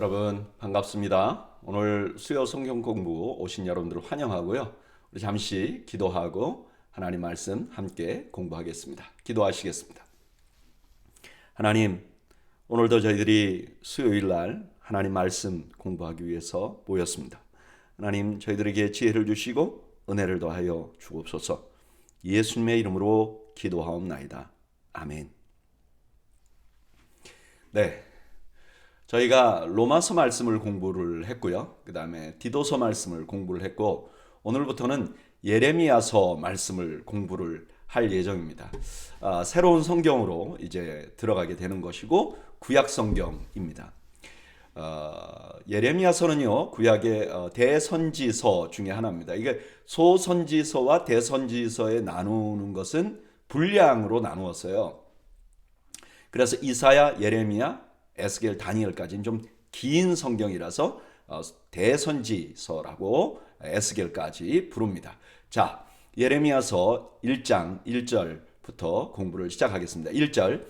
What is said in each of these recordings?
여러분 반갑습니다. 오늘 수요 성경 공부 오신 여러분들을 환영하고요. 우리 잠시 기도하고 하나님 말씀 함께 공부하겠습니다. 기도하시겠습니다. 하나님, 오늘도 저희들이 수요일 날 하나님 말씀 공부하기 위해서 모였습니다. 하나님, 저희들에게 지혜를 주시고 은혜를 더하여 주옵소서. 예수님의 이름으로 기도하옵나이다. 아멘. 네. 저희가 로마서 말씀을 공부를 했고요. 그 다음에 디도서 말씀을 공부를 했고, 오늘부터는 예레미야서 말씀을 공부를 할 예정입니다. 새로운 성경으로 이제 들어가게 되는 것이고, 구약 성경입니다. 예레미야서는요, 구약의 대선지서 중에 하나입니다. 이게 소선지서와 대선지서에 나누는 것은 분량으로 나누었어요. 그래서 이사야, 예레미야, 에스겔, 다니엘까지는 좀 긴 성경이라서 대선지서라고 에스겔까지 부릅니다. 자, 예레미야서 1장 1절부터 공부를 시작하겠습니다. 1절,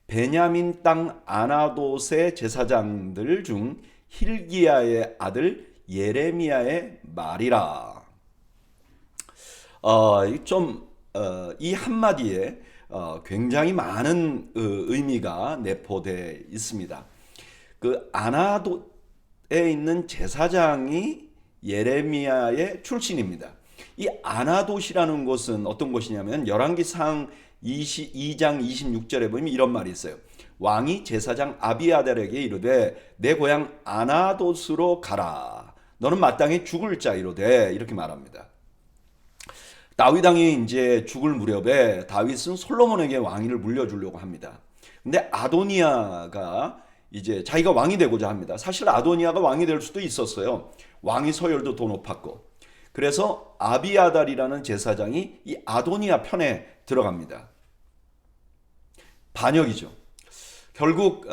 베냐민 땅 아나돗의 제사장들 중 힐기야의 아들 예레미야의 말이라. 이 한마디에 굉장히 많은 의미가 내포되어 있습니다. 그 아나돗에 있는 제사장이 예레미야의 출신입니다. 이 아나돗이라는 곳은 어떤 곳이냐면 열왕기상 22장 26절에 보면 이런 말이 있어요. 왕이 제사장 아비아달에게 이르되 내 고향 아나돗으로 가라. 너는 마땅히 죽을 자이로되, 이렇게 말합니다. 다윗 왕이 이제 죽을 무렵에 다윗은 솔로몬에게 왕위를 물려주려고 합니다. 근데 아도니아가 이제 자기가 왕이 되고자 합니다. 사실 아도니아가 왕이 될 수도 있었어요. 왕위 서열도 더 높았고. 그래서 아비아달이라는 제사장이 이 아도니아 편에 들어갑니다. 반역이죠. 결국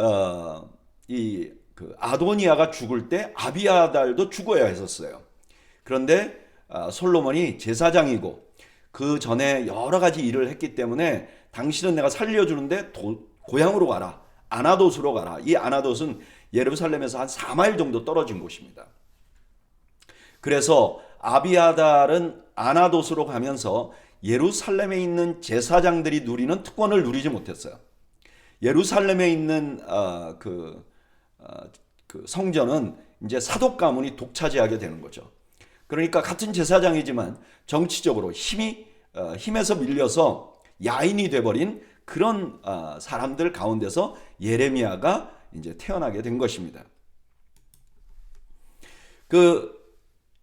아도니아가 죽을 때 아비아달도 죽어야 했었어요. 그런데 솔로몬이 제사장이고 그 전에 여러 가지 일을 했기 때문에 당신은 내가 살려주는데 고향으로 가라. 아나돗으로 가라. 이 아나돗은 예루살렘에서 한 4마일 정도 떨어진 곳입니다. 그래서 아비아달은 아나돗으로 가면서 예루살렘에 있는 제사장들이 누리는 특권을 누리지 못했어요. 예루살렘에 있는 그 성전은 이제 사독 가문이 독차지하게 되는 거죠. 그러니까 같은 제사장이지만 정치적으로 힘에서 밀려서 야인이 돼버린 그런 사람들 가운데서 예레미야가 이제 태어나게 된 것입니다.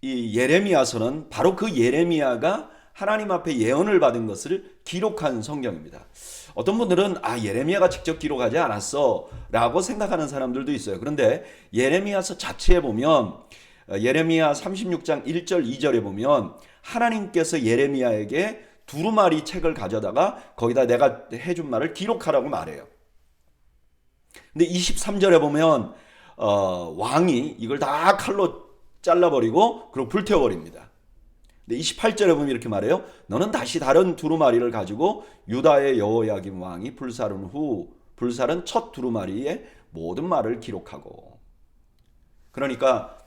이 예레미야서는 바로 그 예레미야가 하나님 앞에 예언을 받은 것을 기록한 성경입니다. 어떤 분들은 예레미야가 직접 기록하지 않았어 라고 생각하는 사람들도 있어요. 그런데 예레미야서 자체에 보면 예레미야 36장 1절 2절에 보면 하나님께서 예레미야에게 두루마리 책을 가져다가 거기다 내가 해준 말을 기록하라고 말해요. 근데 23절에 보면 왕이 이걸 다 칼로 잘라버리고 그리고 불태워버립니다. 근데 28절에 보면 이렇게 말해요. 너는 다시 다른 두루마리를 가지고 유다의 여호야김 왕이 불살은 첫 두루마리의 모든 말을 기록하고. 그러니까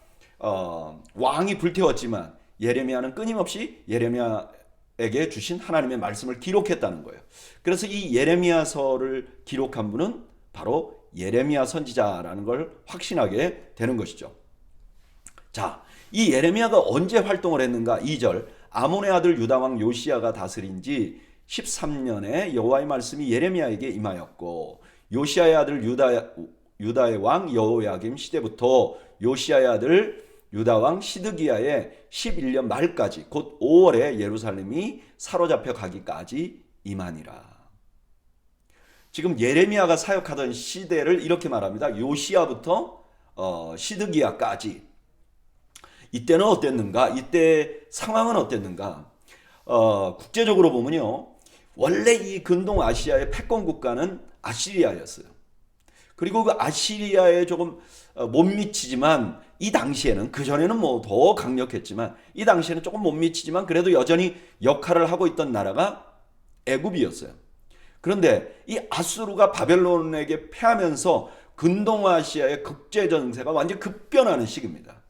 왕이 불태웠지만 예레미야는 끊임없이 예레미야에게 주신 하나님의 말씀을 기록했다는 거예요. 그래서 이 예레미야서를 기록한 분은 바로 예레미야 선지자라는 걸 확신하게 되는 것이죠. 자, 이 예레미야가 언제 활동을 했는가? 2절, 아몬의 아들 유다왕 요시야가 다스린 지 13년에 여호와의 말씀이 예레미야에게 임하였고, 요시야의 아들 유다의 왕 여호야김 시대부터 요시야의 아들 유다왕 시드기야의 11년 말까지 곧 5월에 예루살렘이 사로잡혀 가기까지 임하니라. 지금 예레미야가 사역하던 시대를 이렇게 말합니다. 요시야부터 시드기야까지. 이때는 어땠는가? 이때 상황은 어땠는가? 국제적으로 보면요, 원래 이 근동 아시아의 패권 국가는 아시리아였어요. 그리고 그 아시리아에 조금 못 미치지만, 이 당시에는, 그전에는 뭐 더 강력했지만 이 당시에는 조금 못 미치지만 그래도 여전히 역할을 하고 있던 나라가 애굽이었어요. 그런데 이 아수르가 바벨론에게 패하면서 근동아시아의 국제 정세가 완전 급변하는 시기입니다.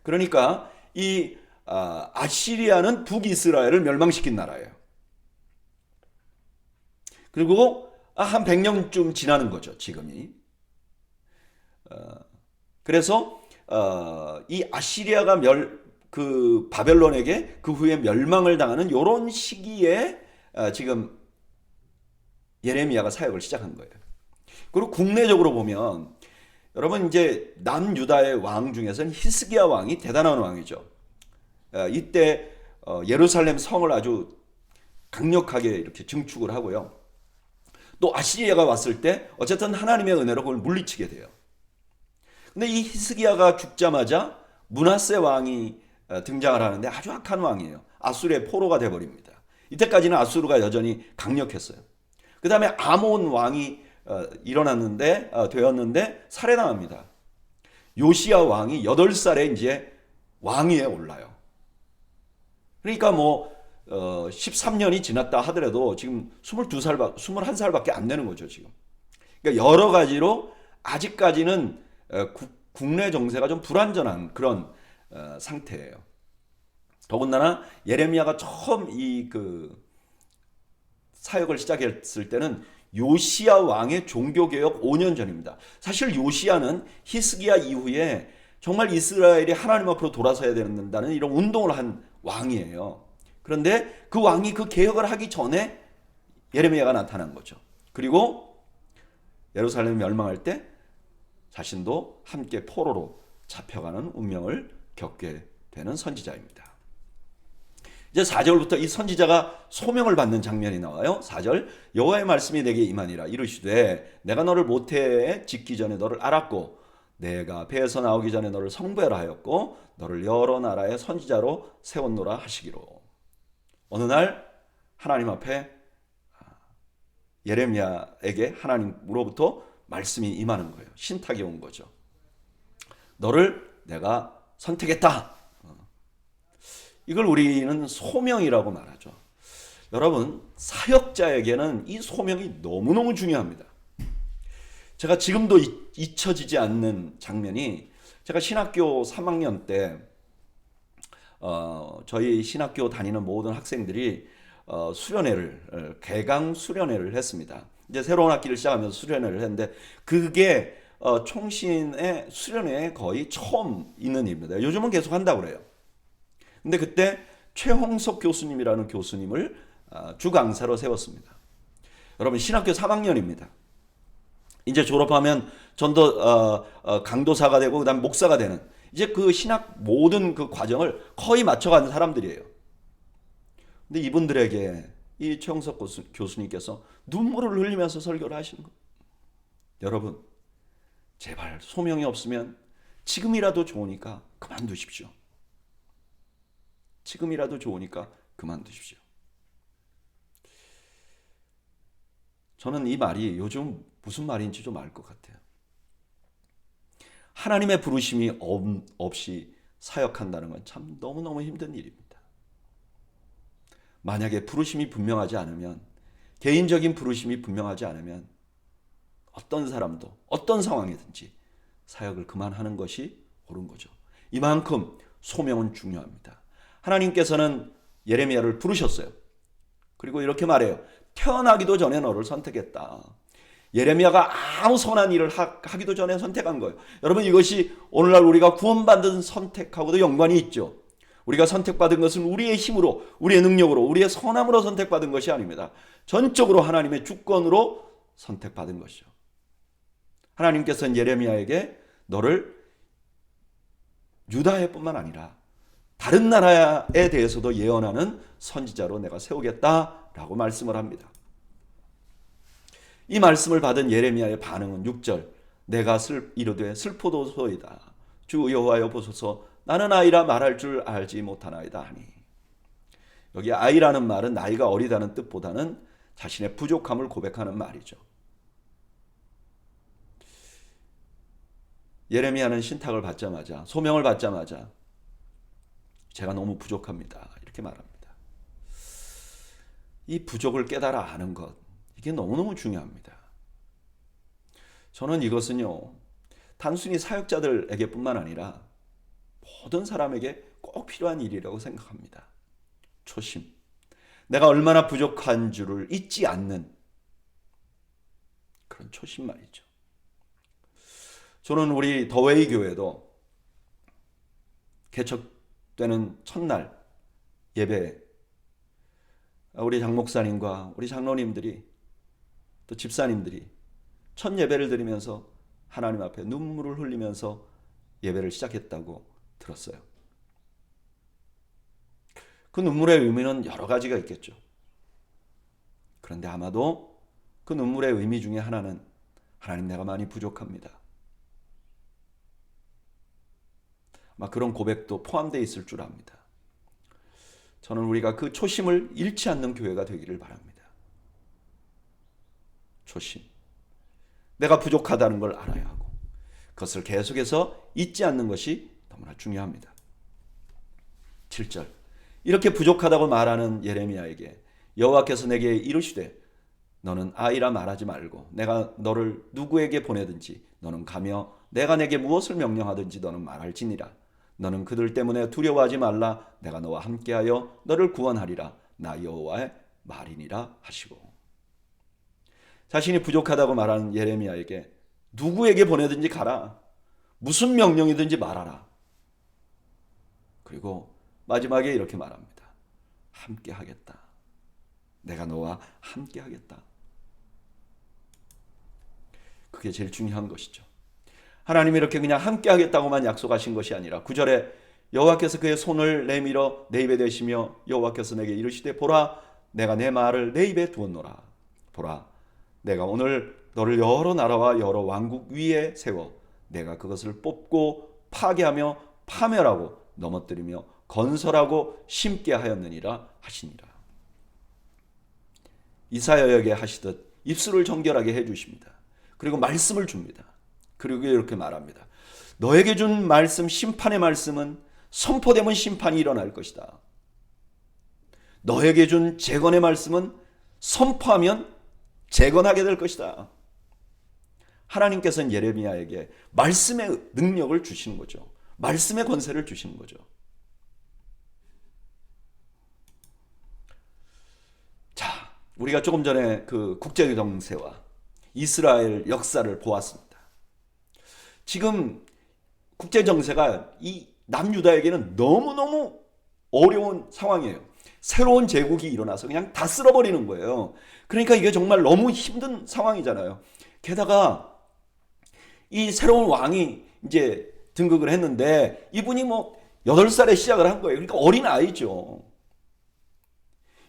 그러니까 이 아시리아는 북이스라엘을 멸망시킨 나라예요. 그리고 한 100년쯤 지나는 거죠, 지금이. 그래서 이 아시리아가 그 바벨론에게 그 후에 멸망을 당하는 이런 시기에 지금 예레미야가 사역을 시작한 거예요. 그리고 국내적으로 보면 여러분 이제 남유다의 왕 중에서는 히스기야 왕이 대단한 왕이죠. 이때 예루살렘 성을 아주 강력하게 이렇게 증축을 하고요. 또 아시리아가 왔을 때 어쨌든 하나님의 은혜로 그걸 물리치게 돼요. 근데 이 히스기야가 죽자마자 므낫세 왕이 등장을 하는데 아주 악한 왕이에요. 아수르의 포로가 돼버립니다. 이때까지는 아수르가 여전히 강력했어요. 그 다음에 아몬 왕이 되었는데 살해당합니다. 요시야 왕이 8살에 이제 왕위에 올라요. 그러니까 13년이 지났다 하더라도 지금 21살밖에 안 되는 거죠, 지금. 그러니까 여러 가지로 아직까지는 국내 정세가 좀 불안전한 그런 상태예요. 더군다나 예레미야가 처음 사역을 시작했을 때는 요시야 왕의 종교개혁 5년 전입니다. 사실 요시야는 히스기야 이후에 정말 이스라엘이 하나님 앞으로 돌아서야 된다는 이런 운동을 한 왕이에요. 그런데 그 왕이 그 개혁을 하기 전에 예레미야가 나타난 거죠. 그리고 예루살렘이 멸망할 때 자신도 함께 포로로 잡혀가는 운명을 겪게 되는 선지자입니다. 이제 4절부터 이 선지자가 소명을 받는 장면이 나와요. 4절 여호와의 말씀이 내게 임하니라 이르시되 내가 너를 모태에 짓기 전에 너를 알았고 내가 배에서 나오기 전에 너를 성별하였고 너를 여러 나라의 선지자로 세웠노라 하시기로. 어느 날 하나님 앞에 예레미야에게 하나님으로부터 말씀이 임하는 거예요. 신탁이 온 거죠. 너를 내가 선택했다. 이걸 우리는 소명이라고 말하죠. 여러분, 사역자에게는 이 소명이 너무너무 중요합니다. 제가 지금도 잊혀지지 않는 장면이, 제가 신학교 3학년 때 저희 신학교 다니는 모든 학생들이 개강 수련회를 했습니다. 이제 새로운 학기를 시작하면서 수련회를 했는데 그게 총신의 수련회에 거의 처음 있는 일입니다. 요즘은 계속 한다고 그래요. 근데 그때 최홍석 교수님이라는 교수님을 주강사로 세웠습니다. 여러분 신학교 3학년입니다. 이제 졸업하면 강도사가 되고 그다음 목사가 되는 이제 그 신학 모든 그 과정을 거의 맞춰가는 사람들이에요. 근데 이분들에게 이 최홍석 교수님께서 눈물을 흘리면서 설교를 하시는 거예요. 여러분 제발 소명이 없으면 지금이라도 좋으니까 그만두십시오. 지금이라도 좋으니까 그만두십시오. 저는 이 말이 요즘 무슨 말인지 좀 알 것 같아요. 하나님의 부르심이 없이 사역한다는 건 참 너무너무 힘든 일입니다. 만약에 부르심이 분명하지 않으면, 개인적인 부르심이 분명하지 않으면 어떤 사람도 어떤 상황이든지 사역을 그만하는 것이 옳은 거죠. 이만큼 소명은 중요합니다. 하나님께서는 예레미야를 부르셨어요. 그리고 이렇게 말해요. 태어나기도 전에 너를 선택했다. 예레미야가 아무 선한 일을 하기도 전에 선택한 거예요. 여러분 이것이 오늘날 우리가 구원받은 선택하고도 연관이 있죠. 우리가 선택받은 것은 우리의 힘으로, 우리의 능력으로, 우리의 선함으로 선택받은 것이 아닙니다. 전적으로 하나님의 주권으로 선택받은 것이죠. 하나님께서는 예레미야에게 너를 유다에 뿐만 아니라 다른 나라에 대해서도 예언하는 선지자로 내가 세우겠다라고 말씀을 합니다. 이 말씀을 받은 예레미야의 반응은 6절 내가 이르되 슬포도소이다. 주 여호와여 보소서 나는 아이라 말할 줄 알지 못하나이다 하니. 여기 아이라는 말은 나이가 어리다는 뜻보다는 자신의 부족함을 고백하는 말이죠. 예레미야는 신탁을 받자마자, 소명을 받자마자 제가 너무 부족합니다. 이렇게 말합니다. 이 부족을 깨달아 아는 것, 이게 너무너무 중요합니다. 저는 이것은요, 단순히 사역자들에게뿐만 아니라 모든 사람에게 꼭 필요한 일이라고 생각합니다. 초심. 내가 얼마나 부족한 줄을 잊지 않는 그런 초심 말이죠. 저는 우리 더웨이 교회도 개척되는 첫날 예배, 우리 장목사님과 우리 장로님들이 또 집사님들이 첫 예배를 드리면서 하나님 앞에 눈물을 흘리면서 예배를 시작했다고 들었어요. 그 눈물의 의미는 여러 가지가 있겠죠. 그런데 아마도 그 눈물의 의미 중에 하나는 하나님, 내가 많이 부족합니다. 아마 그런 고백도 포함되어 있을 줄 압니다. 저는 우리가 그 초심을 잃지 않는 교회가 되기를 바랍니다. 초심. 내가 부족하다는 걸 알아야 하고 그것을 계속해서 잊지 않는 것이 너무나 중요합니다. 7절. 이렇게 부족하다고 말하는 예레미야에게 여호와께서 내게 이르시되 너는 아이라 말하지 말고 내가 너를 누구에게 보내든지 너는 가며 내가 내게 무엇을 명령하든지 너는 말할지니라. 너는 그들 때문에 두려워하지 말라. 내가 너와 함께하여 너를 구원하리라. 나 여호와의 말이니라 하시고. 자신이 부족하다고 말하는 예레미야에게 누구에게 보내든지 가라. 무슨 명령이든지 말하라. 그리고 마지막에 이렇게 말합니다. 함께 하겠다. 내가 너와 함께 하겠다. 그게 제일 중요한 것이죠. 하나님이 이렇게 그냥 함께 하겠다고만 약속하신 것이 아니라 9절에 여호와께서 그의 손을 내밀어 내 입에 대시며 여호와께서 내게 이르시되 보라 내가 내 말을 내 입에 두었노라. 보라 내가 오늘 너를 여러 나라와 여러 왕국 위에 세워 내가 그것을 뽑고 파괴하며 파멸하고 넘어뜨리며 건설하고 심게 하였느니라 하시니라. 이사야에게 하시듯 입술을 정결하게 해주십니다. 그리고 말씀을 줍니다. 그리고 이렇게 말합니다. 너에게 준 말씀, 심판의 말씀은 선포되면 심판이 일어날 것이다. 너에게 준 재건의 말씀은 선포하면 재건하게 될 것이다. 하나님께서는 예레미야에게 말씀의 능력을 주시는 거죠. 말씀의 권세를 주시는 거죠. 자, 우리가 조금 전에 그 국제 정세와 이스라엘 역사를 보았습니다. 지금 국제 정세가 이 남유다에게는 너무너무 어려운 상황이에요. 새로운 제국이 일어나서 그냥 다 쓸어버리는 거예요. 그러니까 이게 정말 너무 힘든 상황이잖아요. 게다가 이 새로운 왕이 이제 등극을 했는데 이분이 뭐 8살에 시작을 한 거예요. 그러니까 어린 아이죠.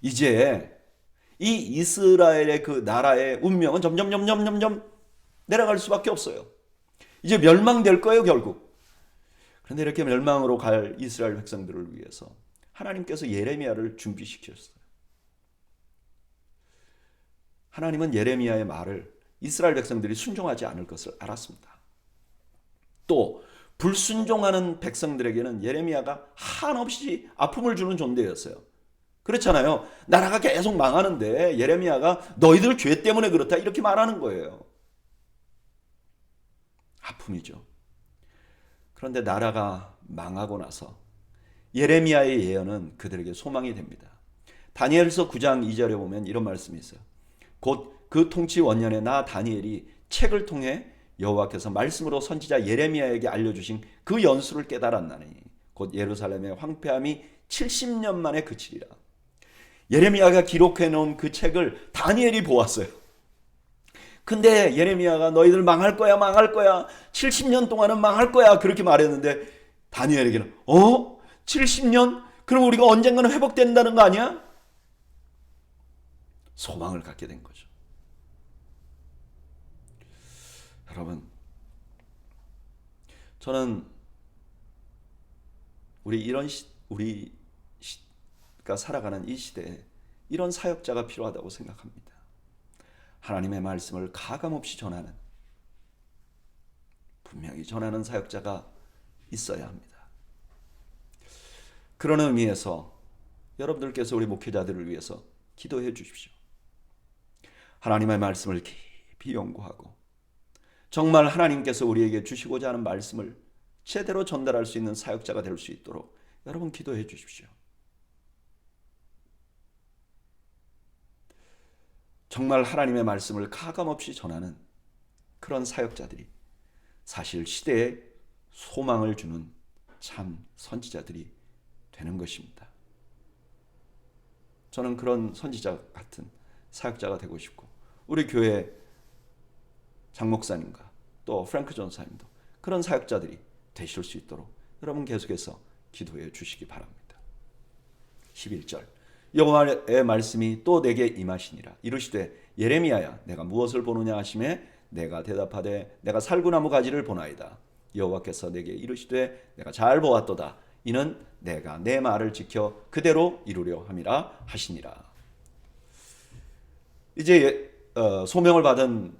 이제 이 이스라엘의 그 나라의 운명은 점점 내려갈 수밖에 없어요. 이제 멸망될 거예요, 결국. 그런데 이렇게 멸망으로 갈 이스라엘 백성들을 위해서 하나님께서 예레미야를 준비시켰어요. 하나님은 예레미야의 말을 이스라엘 백성들이 순종하지 않을 것을 알았습니다. 또 불순종하는 백성들에게는 예레미야가 한없이 아픔을 주는 존재였어요. 그렇잖아요. 나라가 계속 망하는데 예레미야가 너희들 죄 때문에 그렇다 이렇게 말하는 거예요. 아픔이죠. 그런데 나라가 망하고 나서 예레미야의 예언은 그들에게 소망이 됩니다. 다니엘서 9장 2절에 보면 이런 말씀이 있어요. 곧 그 통치 원년에 나 다니엘이 책을 통해 여호와께서 말씀으로 선지자 예레미야에게 알려주신 그 연수를 깨달았나니 곧 예루살렘의 황폐함이 70년 만에 그치리라. 예레미야가 기록해 놓은 그 책을 다니엘이 보았어요. 근데 예레미야가 너희들 망할 거야 70년 동안은 망할 거야 그렇게 말했는데 다니엘에게는 70년? 그럼 우리가 언젠가는 회복된다는 거 아니야? 소망을 갖게 된 거죠. 여러분, 저는 우리가 살아가는 이 시대에 이런 사역자가 필요하다고 생각합니다. 하나님의 말씀을 가감없이 전하는, 분명히 전하는 사역자가 있어야 합니다. 그런 의미에서 여러분들께서 우리 목회자들을 위해서 기도해 주십시오. 하나님의 말씀을 깊이 연구하고 정말 하나님께서 우리에게 주시고자 하는 말씀을 제대로 전달할 수 있는 사역자가 될 수 있도록 여러분 기도해 주십시오. 정말 하나님의 말씀을 가감없이 전하는 그런 사역자들이 사실 시대에 소망을 주는 참 선지자들이 되는 것입니다. 저는 그런 선지자 같은 사역자가 되고 싶고 우리 교회 장 목사님과 또 프랭크 전사님도 그런 사역자들이 되실 수 있도록 여러분 계속해서 기도해 주시기 바랍니다. 11절 여호와의 말씀이 또 내게 임하시니라. 이르시되 예레미야야 내가 무엇을 보느냐 하시매 내가 대답하되 내가 살구나무 가지를 보나이다. 여호와께서 내게 이르시되 내가 잘 보았도다. 이는 내가 내 말을 지켜 그대로 이루려 함이라 하시니라. 이제 소명을 받은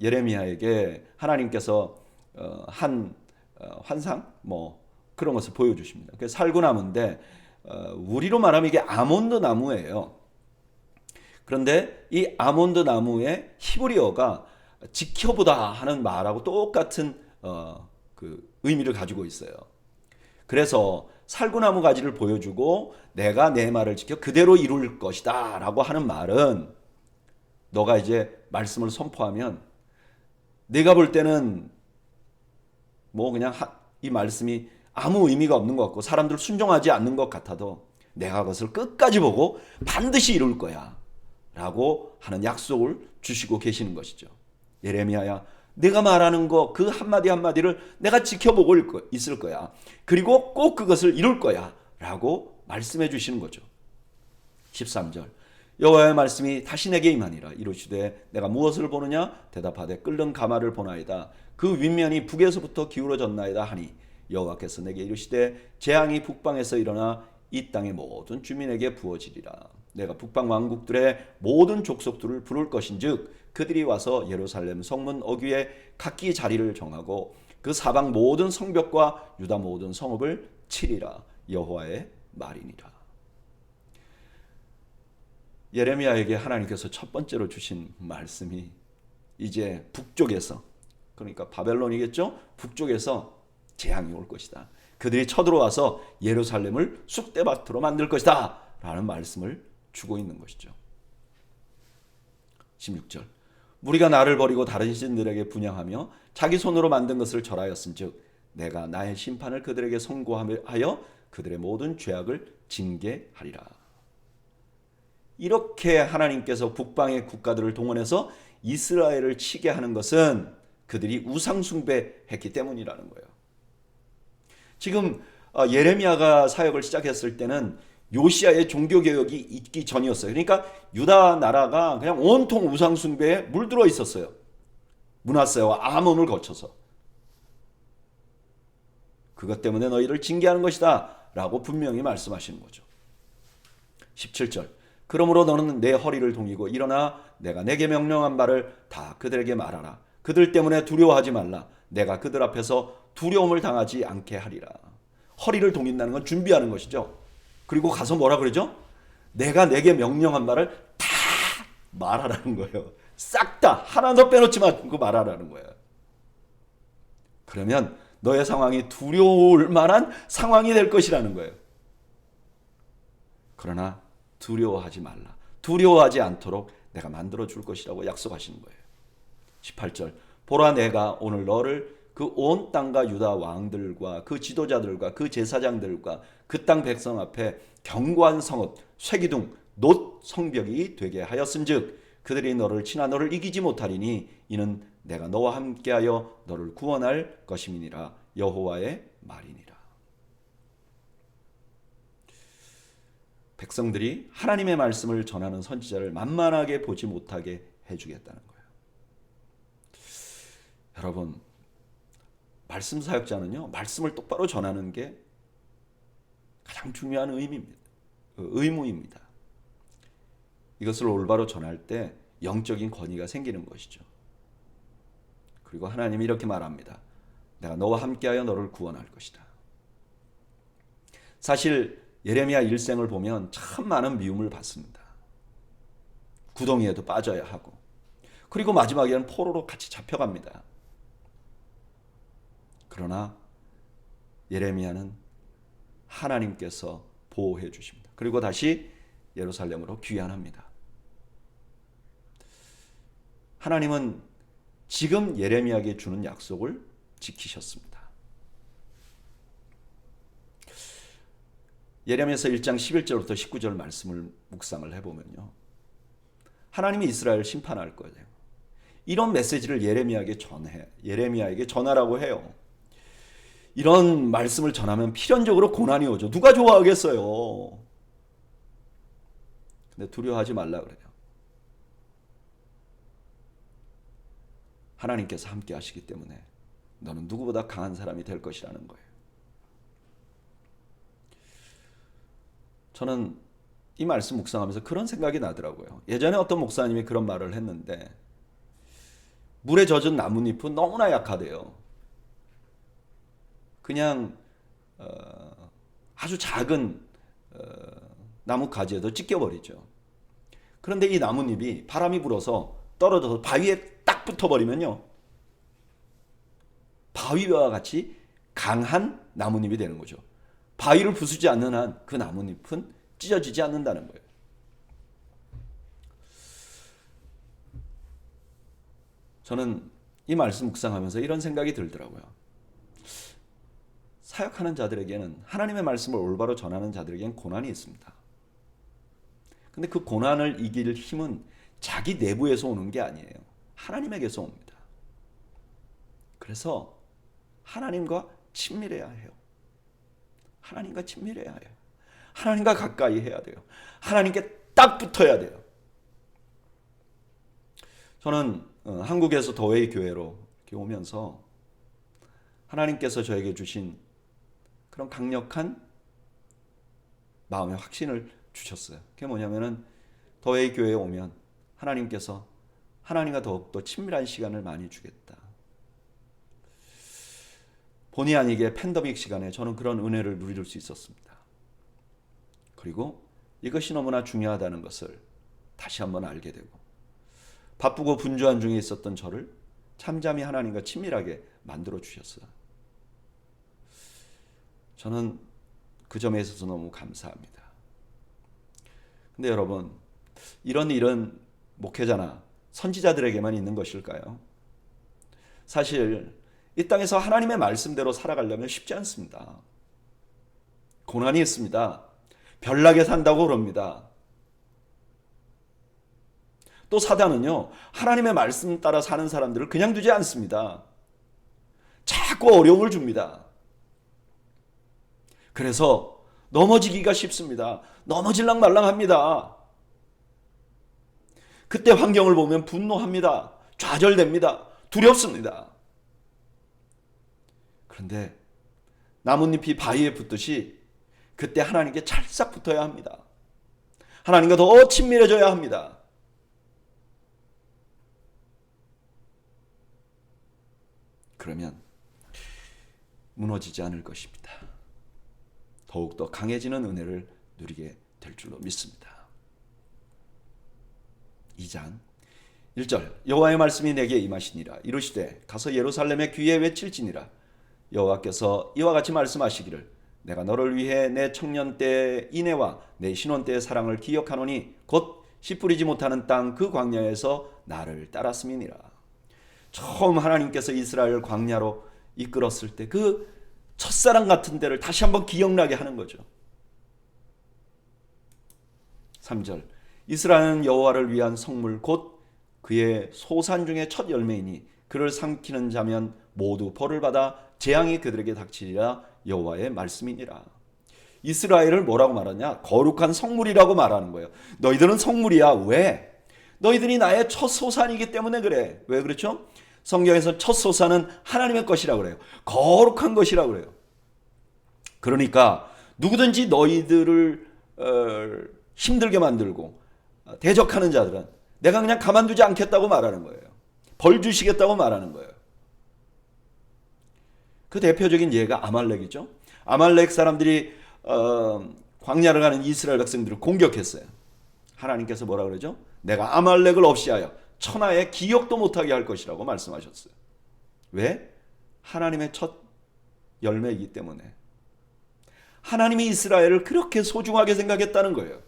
예레미야에게 하나님께서 한 환상 그런 것을 보여주십니다. 그 살구나무인데 우리로 말하면 이게 아몬드 나무예요. 그런데 이 아몬드 나무의 히브리어가 지켜보다 하는 말하고 똑같은 그 의미를 가지고 있어요. 그래서 살구나무 가지를 보여주고 내가 내 말을 지켜 그대로 이룰 것이다 라고 하는 말은 너가 이제 말씀을 선포하면 내가 볼 때는 그냥 이 말씀이 아무 의미가 없는 것 같고 사람들 순종하지 않는 것 같아도 내가 그것을 끝까지 보고 반드시 이룰 거야 라고 하는 약속을 주시고 계시는 것이죠. 예레미야야 내가 말하는 거 그 한마디 한마디를 내가 지켜보고 있을 거야. 그리고 꼭 그것을 이룰 거야 라고 말씀해 주시는 거죠. 13절 여호와의 말씀이 다시 내게 임하니라. 이르시되 내가 무엇을 보느냐 대답하되 끓는 가마를 보나이다. 그 윗면이 북에서부터 기울어졌나이다 하니 여호와께서 내게 이르시되 재앙이 북방에서 일어나 이 땅의 모든 주민에게 부어지리라. 내가 북방 왕국들의 모든 족속들을 부를 것인즉 그들이 와서 예루살렘 성문 어귀에 각기 자리를 정하고 그 사방 모든 성벽과 유다 모든 성읍을 치리라. 여호와의 말이니라. 예레미야에게 하나님께서 첫 번째로 주신 말씀이 이제 북쪽에서, 그러니까 바벨론이겠죠? 북쪽에서 재앙이 올 것이다. 그들이 쳐들어와서 예루살렘을 쑥대밭으로 만들 것이다 라는 말씀을 주고 있는 것이죠. 16절 무리가 나를 버리고 다른 신들에게 분향하며 자기 손으로 만든 것을 절하였은즉 내가 나의 심판을 그들에게 선고하여 그들의 모든 죄악을 징계하리라. 이렇게 하나님께서 북방의 국가들을 동원해서 이스라엘을 치게 하는 것은 그들이 우상 숭배했기 때문이라는 거예요. 지금 예레미야가 사역을 시작했을 때는 요시야의 종교개혁이 있기 전이었어요. 그러니까 유다 나라가 그냥 온통 우상 숭배에 물들어 있었어요. 므낫세와 아몬을 거쳐서. 그것 때문에 너희를 징계하는 것이다 라고 분명히 말씀하시는 거죠. 17절 그러므로 너는 내 허리를 동이고 일어나 내가 내게 명령한 바를 다 그들에게 말하라. 그들 때문에 두려워하지 말라. 내가 그들 앞에서 두려움을 당하지 않게 하리라. 허리를 동인다는 건 준비하는 것이죠. 그리고 가서 뭐라 그러죠? 내가 내게 명령한 말을 다 말하라는 거예요. 싹 다 하나도 빼놓지 말고 말하라는 거예요. 그러면 너의 상황이 두려울 만한 상황이 될 것이라는 거예요. 그러나 두려워하지 말라. 두려워하지 않도록 내가 만들어 줄 것이라고 약속하시는 거예요. 18절 보라 내가 오늘 너를 그 온 땅과 유다 왕들과 그 지도자들과 그 제사장들과 그 땅 백성 앞에 견고한 성읍 쇠기둥 놋 성벽이 되게 하였은즉 그들이 너를 치나 너를 이기지 못하리니 이는 내가 너와 함께하여 너를 구원할 것임이니라. 여호와의 말이니라. 백성들이 하나님의 말씀을 전하는 선지자를 만만하게 보지 못하게 해주겠다는 거예요. 여러분, 말씀 사역자는요, 말씀을 똑바로 전하는 게 가장 중요한 의무입니다. 이것을 올바로 전할 때 영적인 권위가 생기는 것이죠. 그리고 하나님이 이렇게 말합니다. 내가 너와 함께하여 너를 구원할 것이다. 사실 예레미야 일생을 보면 참 많은 미움을 받습니다. 구덩이에도 빠져야 하고 그리고 마지막에는 포로로 같이 잡혀갑니다. 그러나 예레미야는 하나님께서 보호해 주십니다. 그리고 다시 예루살렘으로 귀환합니다. 하나님은 지금 예레미야에게 주는 약속을 지키셨습니다. 예레미야서 1장 11절부터 19절 말씀을 묵상을 해보면요, 하나님이 이스라엘을 심판할 거예요. 이런 메시지를 예레미야에게 전하라고 해요. 이런 말씀을 전하면 필연적으로 고난이 오죠. 누가 좋아하겠어요? 근데 두려워하지 말라 그래요. 하나님께서 함께 하시기 때문에 너는 누구보다 강한 사람이 될 것이라는 거예요. 저는 이 말씀 묵상하면서 그런 생각이 나더라고요. 예전에 어떤 목사님이 그런 말을 했는데, 물에 젖은 나뭇잎은 너무나 약하대요. 그냥 아주 작은 나무 가지에도 찢겨버리죠. 그런데 이 나뭇잎이 바람이 불어서 떨어져서 바위에 딱 붙어버리면요, 바위와 같이 강한 나뭇잎이 되는 거죠. 바위를 부수지 않는 한 그 나뭇잎은 찢어지지 않는다는 거예요. 저는 이 말씀 묵상하면서 이런 생각이 들더라고요. 사역하는 자들에게는, 하나님의 말씀을 올바로 전하는 자들에게는 고난이 있습니다. 근데 그 고난을 이길 힘은 자기 내부에서 오는 게 아니에요. 하나님에게서 옵니다. 그래서 하나님과 친밀해야 해요. 하나님과 친밀해야 해요. 하나님과 가까이 해야 돼요. 하나님께 딱 붙어야 돼요. 저는 한국에서 더웨이 교회로 이렇게 오면서 하나님께서 저에게 주신 그런 강력한 마음의 확신을 주셨어요. 그게 뭐냐면은, 더웨이 교회에 오면 하나님께서 하나님과 더욱더 친밀한 시간을 많이 주겠다. 본의 아니게 팬데믹 시간에 저는 그런 은혜를 누릴 수 있었습니다. 그리고 이것이 너무나 중요하다는 것을 다시 한번 알게 되고, 바쁘고 분주한 중에 있었던 저를 잠잠히 하나님과 친밀하게 만들어 주셨어요. 저는 그 점에 있어서 너무 감사합니다. 근데 여러분, 이런 일은 목회자나 선지자들에게만 있는 것일까요? 사실 이 땅에서 하나님의 말씀대로 살아가려면 쉽지 않습니다. 고난이 있습니다. 별나게 산다고 그럽니다. 또 사단은요, 하나님의 말씀 따라 사는 사람들을 그냥 두지 않습니다. 자꾸 어려움을 줍니다. 그래서 넘어지기가 쉽습니다. 넘어질랑 말랑합니다. 그때 환경을 보면 분노합니다. 좌절됩니다. 두렵습니다. 그런데 나뭇잎이 바위에 붙듯이 그때 하나님께 찰싹 붙어야 합니다. 하나님과 더 친밀해져야 합니다. 그러면 무너지지 않을 것입니다. 더욱더 강해지는 은혜를 누리게 될 줄로 믿습니다. 2장 1절, 여호와의 말씀이 내게 임하시니라. 이르시되 가서 예루살렘의 귀에 외칠지니라. 여호와께서 이와 같이 말씀하시기를, 내가 너를 위해 내 청년 때의 인애와 내 신혼 때의 사랑을 기억하노니 곧 씨 뿌리지 못하는 땅 그 광야에서 나를 따랐음이니라. 처음 하나님께서 이스라엘 광야로 이끌었을 때 그 첫사랑 같은 데를 다시 한번 기억나게 하는 거죠. 3절, 이스라엘은 여호와를 위한 성물 곧 그의 소산 중에 첫 열매이니 그를 삼키는 자면 모두 벌을 받아 재앙이 그들에게 닥치리라. 여호와의 말씀이니라. 이스라엘을 뭐라고 말하냐? 거룩한 성물이라고 말하는 거예요. 너희들은 성물이야. 왜? 너희들이 나의 첫 소산이기 때문에 그래. 왜 그렇죠? 성경에서 첫 소산은 하나님의 것이라고 그래요. 거룩한 것이라고 그래요. 그러니까 누구든지 너희들을 힘들게 만들고 대적하는 자들은 내가 그냥 가만두지 않겠다고 말하는 거예요. 벌 주시겠다고 말하는 거예요. 그 대표적인 예가 아말렉이죠. 아말렉 사람들이 광야를 가는 이스라엘 백성들을 공격했어요. 하나님께서 뭐라 그러죠? 내가 아말렉을 없이하여 천하에 기억도 못하게 할 것이라고 말씀하셨어요. 왜? 하나님의 첫 열매이기 때문에 하나님이 이스라엘을 그렇게 소중하게 생각했다는 거예요.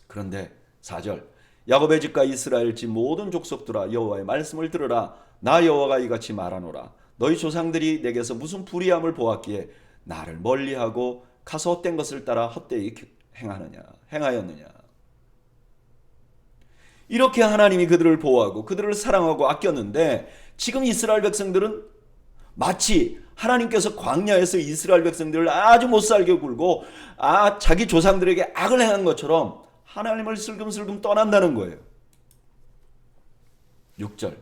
그런데 4절 야곱의 집과 이스라엘 집 모든 족속들아 여호와의 말씀을 들으라. 나 여호와가 이같이 말하노라. 너희 조상들이 내게서 무슨 불의함을 보았기에 나를 멀리하고 가서 헛된 것을 따라 헛되이 행하였느냐. 이렇게 하나님이 그들을 보호하고 그들을 사랑하고 아꼈는데 지금 이스라엘 백성들은 마치 하나님께서 광야에서 이스라엘 백성들을 아주 못살게 굴고 자기 조상들에게 악을 행한 것처럼 하나님을 슬금슬금 떠난다는 거예요. 6절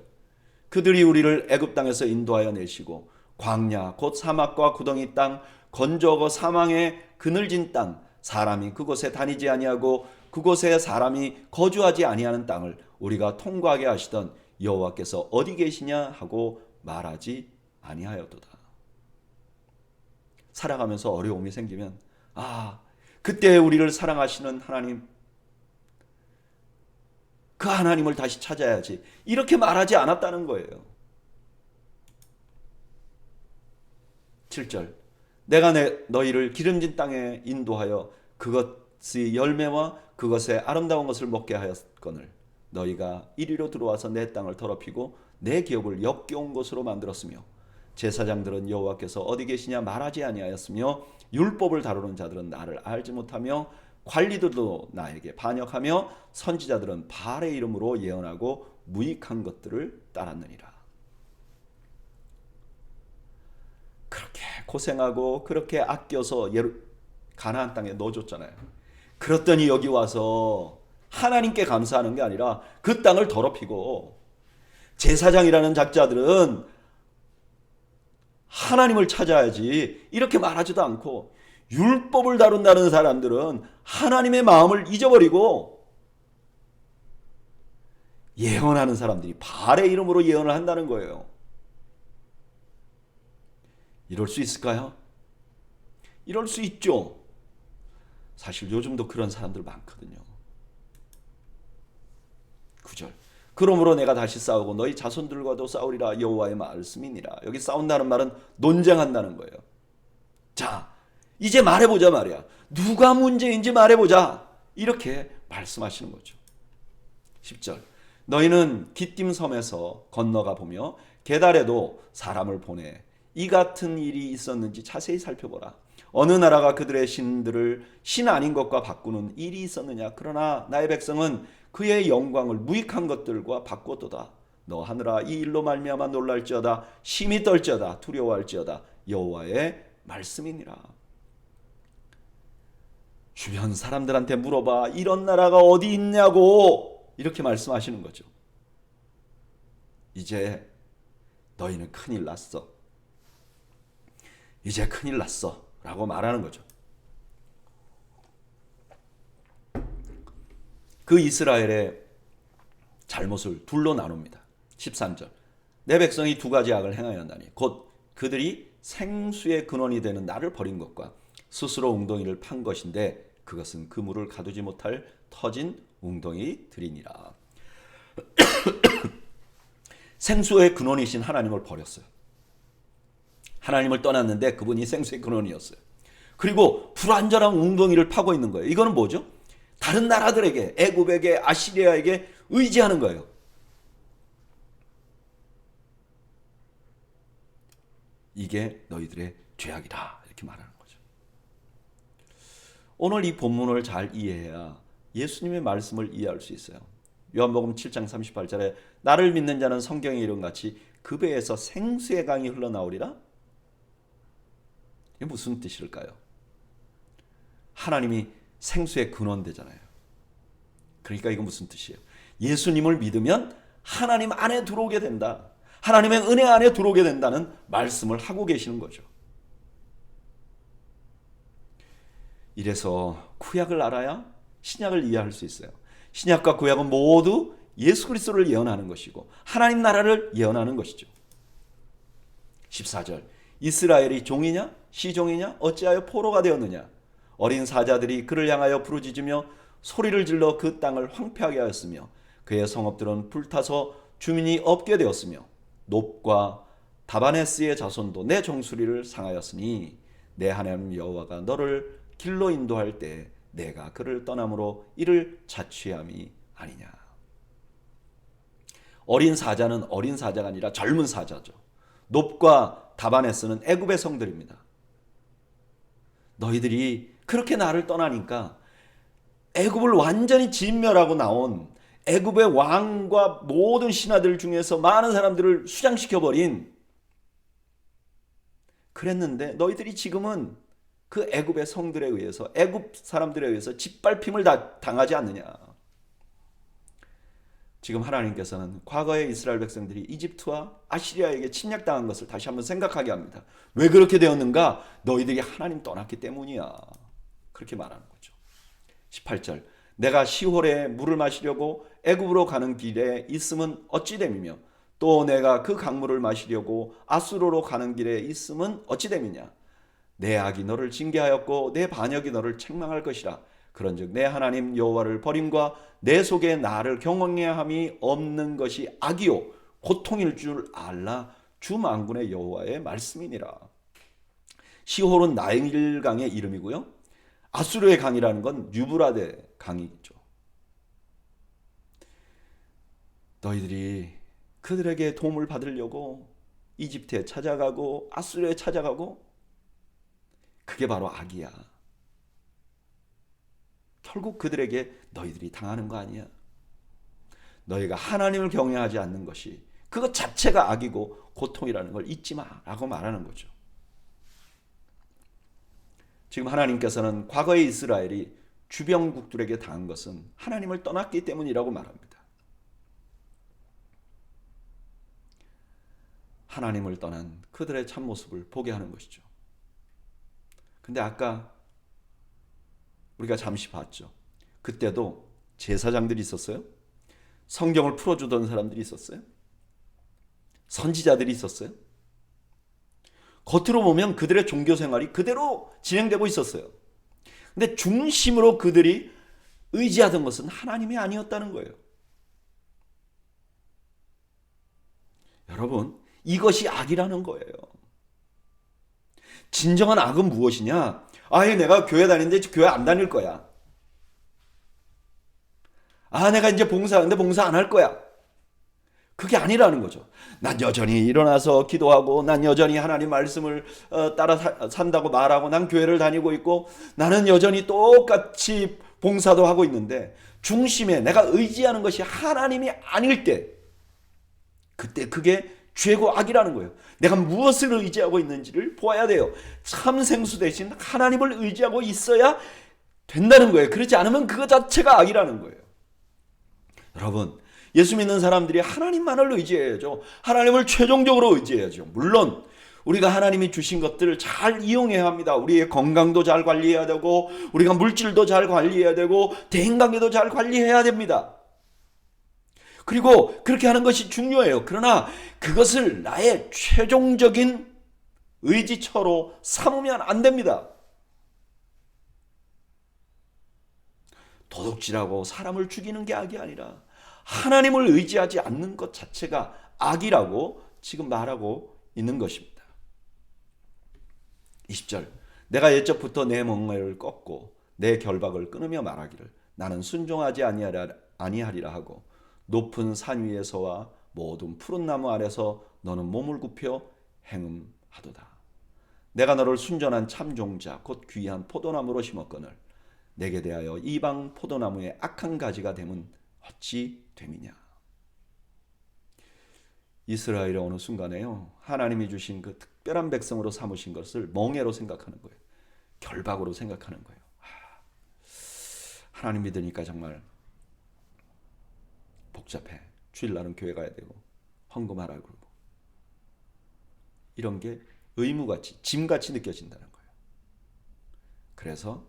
그들이 우리를 애굽 땅에서 인도하여 내시고 광야 곧 사막과 구덩이 땅 건조하고 사망의 그늘진 땅 사람이 그곳에 다니지 아니하고 그곳에 사람이 거주하지 아니하는 땅을 우리가 통과하게 하시던 여호와께서 어디 계시냐 하고 말하지 아니하였도다. 살아가면서 어려움이 생기면 그때 우리를 사랑하시는 하나님, 그 하나님을 다시 찾아야지 이렇게 말하지 않았다는 거예요. 7절 내가 너희를 기름진 땅에 인도하여 그것의 열매와 그것의 아름다운 것을 먹게 하였거늘 너희가 이리로 들어와서 내 땅을 더럽히고 내 기업을 역겨운 곳으로 만들었으며 제사장들은 여호와께서 어디 계시냐 말하지 아니하였으며 율법을 다루는 자들은 나를 알지 못하며 관리들도 나에게 반역하며 선지자들은 바알의 이름으로 예언하고 무익한 것들을 따랐느니라. 그렇게 고생하고 그렇게 아껴서 가나안 땅에 넣어줬잖아요. 그랬더니 여기 와서 하나님께 감사하는 게 아니라 그 땅을 더럽히고 제사장이라는 작자들은 하나님을 찾아야지 이렇게 말하지도 않고 율법을 다룬다는 사람들은 하나님의 마음을 잊어버리고 예언하는 사람들이 바알의 이름으로 예언을 한다는 거예요. 이럴 수 있을까요? 이럴 수 있죠. 사실 요즘도 그런 사람들 많거든요. 9절 그러므로 내가 다시 싸우고 너희 자손들과도 싸우리라 여호와의 말씀이니라. 여기 싸운다는 말은 논쟁한다는 거예요. 자, 이제 말해보자 말이야. 누가 문제인지 말해보자. 이렇게 말씀하시는 거죠. 10절 너희는 기띔 섬에서 건너가 보며 게달에도 사람을 보내 이 같은 일이 있었는지 자세히 살펴보라. 어느 나라가 그들의 신들을 신 아닌 것과 바꾸는 일이 있었느냐. 그러나 나의 백성은 그의 영광을 무익한 것들과 바꾸었도다. 너 하늘아 이 일로 말미암아 놀랄지어다. 심히 떨지어다. 두려워할지어다. 여호와의 말씀이니라. 주변 사람들한테 물어봐. 이런 나라가 어디 있냐고 이렇게 말씀하시는 거죠. 이제 너희는 큰일 났어. 이제 큰일 났어 라고 말하는 거죠. 그 이스라엘의 잘못을 둘로 나눕니다. 13절 내 백성이 두 가지 악을 행하였나니 곧 그들이 생수의 근원이 되는 나를 버린 것과 스스로 웅덩이를 판 것인데 그것은 그물을 가두지 못할 터진 웅덩이들이니라. 생수의 근원이신 하나님을 버렸어요. 하나님을 떠났는데 그분이 생수의 근원이었어요. 그리고 불완전한 웅덩이를 파고 있는 거예요. 이거는 뭐죠? 다른 나라들에게, 애굽에게, 아시리아에게 의지하는 거예요. 이게 너희들의 죄악이다 이렇게 말하는 거죠. 오늘 이 본문을 잘 이해해야 예수님의 말씀을 이해할 수 있어요. 요한복음 7장 38절에 나를 믿는 자는 성경의 이름같이 그 배에서 생수의 강이 흘러나오리라. 이게 무슨 뜻일까요? 하나님이 생수의 근원 되잖아요. 그러니까 이거 무슨 뜻이에요? 예수님을 믿으면 하나님 안에 들어오게 된다. 하나님의 은혜 안에 들어오게 된다는 말씀을 하고 계시는 거죠. 이래서 구약을 알아야 신약을 이해할 수 있어요. 신약과 구약은 모두 예수 그리스도를 예언하는 것이고 하나님 나라를 예언하는 것이죠. 14절 이스라엘이 종이냐 시종이냐 어찌하여 포로가 되었느냐. 어린 사자들이 그를 향하여 부르짖으며 소리를 질러 그 땅을 황폐하게 하였으며 그의 성읍들은 불타서 주민이 없게 되었으며 높과 다바네스의 자손도 내 종수리를 상하였으니 내 하나님 여호와가 너를 길로 인도할 때 내가 그를 떠남으로 이를 자취함이 아니냐. 어린 사자는 어린 사자가 아니라 젊은 사자죠. 놉과 다바네스는 애굽의 성들입니다. 너희들이 그렇게 나를 떠나니까 애굽을 완전히 진멸하고 나온 애굽의 왕과 모든 신하들 중에서 많은 사람들을 수장시켜버린, 그랬는데 너희들이 지금은 그 애굽의 성들에 의해서, 애굽 사람들에 의해서 짓밟힘을 당하지 않느냐. 지금 하나님께서는 과거의 이스라엘 백성들이 이집트와 아시리아에게 침략당한 것을 다시 한번 생각하게 합니다. 왜 그렇게 되었는가? 너희들이 하나님 떠났기 때문이야. 그렇게 말하는 거죠. 18절, 내가 시홀에 물을 마시려고 애굽으로 가는 길에 있음은 어찌 됨이며 또 내가 그 강물을 마시려고 아수르로 가는 길에 있음은 어찌 됨이냐. 내 악이 너를 징계하였고 내 반역이 너를 책망할 것이라. 그런즉 내 하나님 여호와를 버림과 내 속에 나를 경외함이 없는 것이 악이요 고통일 줄 알라. 주 만군의 여호와의 말씀이니라. 시홀은 나일강의 이름이고요, 아수르의 강이라는 건 유브라데 강이죠. 너희들이 그들에게 도움을 받으려고 이집트에 찾아가고 아수르에 찾아가고, 그게 바로 악이야. 결국 그들에게 너희들이 당하는 거 아니야. 너희가 하나님을 경외하지 않는 것이 그것 자체가 악이고 고통이라는 걸 잊지 마라고 말하는 거죠. 지금 하나님께서는 과거의 이스라엘이 주변국들에게 당한 것은 하나님을 떠났기 때문이라고 말합니다. 하나님을 떠난 그들의 참모습을 보게 하는 것이죠. 근데 아까 우리가 잠시 봤죠. 그때도 제사장들이 있었어요. 성경을 풀어주던 사람들이 있었어요. 선지자들이 있었어요. 겉으로 보면 그들의 종교 생활이 그대로 진행되고 있었어요. 근데 중심으로 그들이 의지하던 것은 하나님이 아니었다는 거예요. 여러분, 이것이 악이라는 거예요. 진정한 악은 무엇이냐? 아예 내가 교회 다니는데 교회 안 다닐 거야. 내가 이제 봉사하는데 봉사 안 할 거야. 그게 아니라는 거죠. 난 여전히 일어나서 기도하고, 난 여전히 하나님 말씀을 따라 산다고 말하고, 난 교회를 다니고 있고, 나는 여전히 똑같이 봉사도 하고 있는데 중심에 내가 의지하는 것이 하나님이 아닐 때, 그때 그게 죄고 악이라는 거예요. 내가 무엇을 의지하고 있는지를 보아야 돼요. 참 생수 대신 하나님을 의지하고 있어야 된다는 거예요. 그렇지 않으면 그거 자체가 악이라는 거예요. 여러분, 예수 믿는 사람들이 하나님만을 의지해야죠. 하나님을 최종적으로 의지해야죠. 물론 우리가 하나님이 주신 것들을 잘 이용해야 합니다. 우리의 건강도 잘 관리해야 되고, 우리가 물질도 잘 관리해야 되고, 대인관계도 잘 관리해야 됩니다. 그리고 그렇게 하는 것이 중요해요. 그러나 그것을 나의 최종적인 의지처로 삼으면 안 됩니다. 도둑질하고 사람을 죽이는 게 악이 아니라 하나님을 의지하지 않는 것 자체가 악이라고 지금 말하고 있는 것입니다. 20절, 내가 옛적부터 내 멍에를 꺾고 내 결박을 끊으며 말하기를 나는 순종하지 아니하리라 하고, 높은 산 위에서와 모든 푸른 나무 아래서 너는 몸을 굽혀 행음하도다. 내가 너를 순전한 참종자 곧 귀한 포도나무로 심었거늘 내게 대하여 이방 포도나무의 악한 가지가 됨은 어찌 됨이냐. 이스라엘의 어느 순간에요, 하나님이 주신 그 특별한 백성으로 삼으신 것을 멍해로 생각하는 거예요. 결박으로 생각하는 거예요. 하나님 믿으니까 정말 복잡해. 주일날은 교회 가야 되고 헌금하라 그러고, 이런 게 의무같이 짐같이 느껴진다는 거예요. 그래서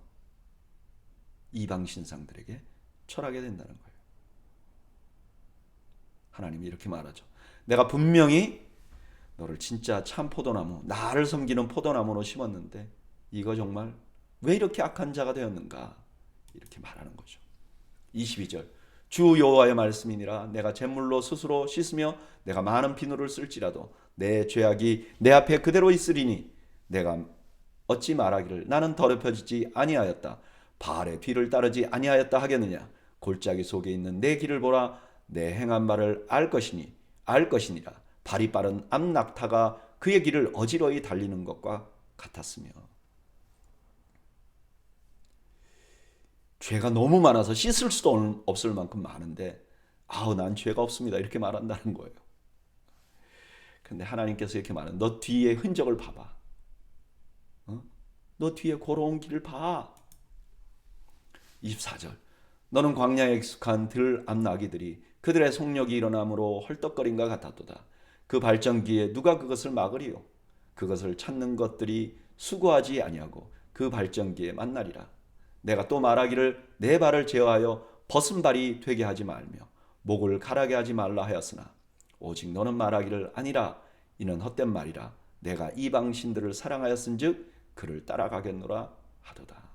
이방 신상들에게 철하게 된다는 거예요. 하나님이 이렇게 말하죠. 내가 분명히 너를 진짜 참 포도나무, 나를 섬기는 포도나무로 심었는데 이거 정말 왜 이렇게 악한 자가 되었는가, 이렇게 말하는 거죠. 22절, 주 여호와의 말씀이니라. 내가 제물로 스스로 씻으며 내가 많은 비누를 쓸지라도 내 죄악이 내 앞에 그대로 있으리니 내가 어찌 말하기를 나는 더럽혀지지 아니하였다, 바알의 뒤를 따르지 아니하였다 하겠느냐. 골짜기 속에 있는 내 길을 보라. 내 행한 바를 알 것이니라. 발이 빠른 암낙타가 그의 길을 어지러이 달리는 것과 같았으며. 죄가 너무 많아서 씻을 수도 없을 만큼 많은데 난 죄가 없습니다 이렇게 말한다는 거예요. 근데 하나님께서 이렇게 말하는, 너 뒤에 흔적을 봐봐. 너 뒤에 걸어온 길을 봐. 24절, 너는 광야에 익숙한 들 암나귀들이 그들의 속력이 일어남으로 헐떡거림과 같았도다. 그 발전기에 누가 그것을 막으리요. 그것을 찾는 것들이 수고하지 아니하고 그 발전기에 만나리라. 내가 또 말하기를 내 발을 제어하여 벗은 발이 되게 하지 말며 목을 가라게 하지 말라 하였으나 오직 너는 말하기를 아니라 이는 헛된 말이라. 내가 이방 신들을 사랑하였은즉 그를 따라가겠노라 하도다.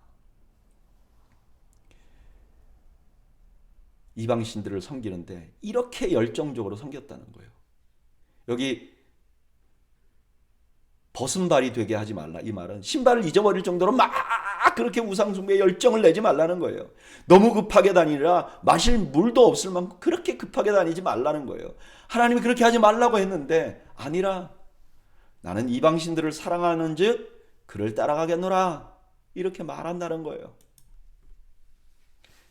이방 신들을 섬기는데 이렇게 열정적으로 섬겼다는 거예요. 여기 벗은 발이 되게 하지 말라, 이 말은 신발을 잊어버릴 정도로 막 그렇게 우상숭배에 열정을 내지 말라는 거예요. 너무 급하게 다니라 마실 물도 없을 만큼 그렇게 급하게 다니지 말라는 거예요. 하나님이 그렇게 하지 말라고 했는데 아니라 나는 이방신들을 사랑하는 즉 그를 따라가겠노라 이렇게 말한다는 거예요.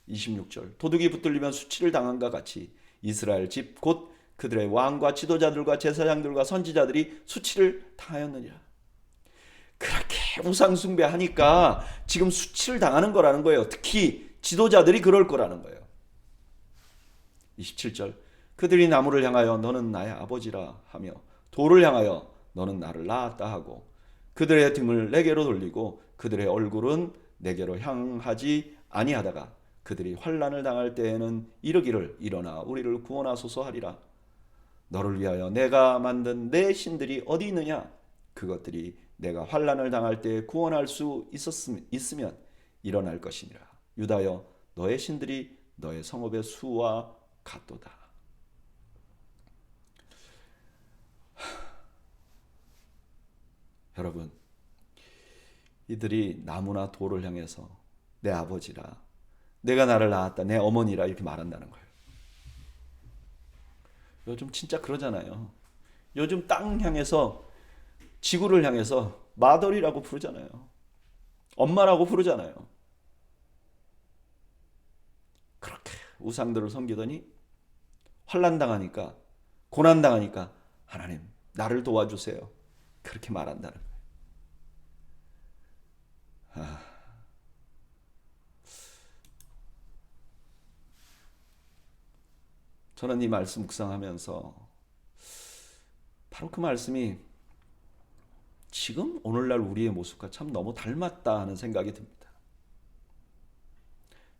26절, 도둑이 붙들리면 수치를 당한과 같이 이스라엘 집 곧 그들의 왕과 지도자들과 제사장들과 선지자들이 수치를 당하였느니라. 그렇게 우상 숭배하니까 지금 수치를 당하는 거라는 거예요. 특히 지도자들이 그럴 거라는 거예요. 27절, 그들이 나무를 향하여 너는 나의 아버지라 하며 돌을 향하여 너는 나를 낳았다 하고 그들의 등을 내게로 돌리고 그들의 얼굴은 내게로 향하지 아니하다가 그들이 환난을 당할 때에는 이르기를 일어나 우리를 구원하소서 하리라. 너를 위하여 내가 만든 내 신들이 어디 있느냐. 그것들이 내가 환난을 당할 때 구원할 수 있으면 일어날 것이니라. 유다여 너의 신들이 너의 성읍의 수와 같도다. 여러분, 이들이 나무나 돌을 향해서 내 아버지라, 내가 나를 낳았다, 내 어머니라 이렇게 말한다는 거예요. 요즘 진짜 그러잖아요. 요즘 땅 향해서, 지구를 향해서 마더리라고 부르잖아요. 엄마라고 부르잖아요. 그렇게 우상들을 섬기더니 환난 당하니까, 고난 당하니까 하나님 나를 도와주세요 그렇게 말한다는 거예요. 저는 이 말씀 묵상하면서 바로 그 말씀이 지금 오늘날 우리의 모습과 참 너무 닮았다 하는 생각이 듭니다.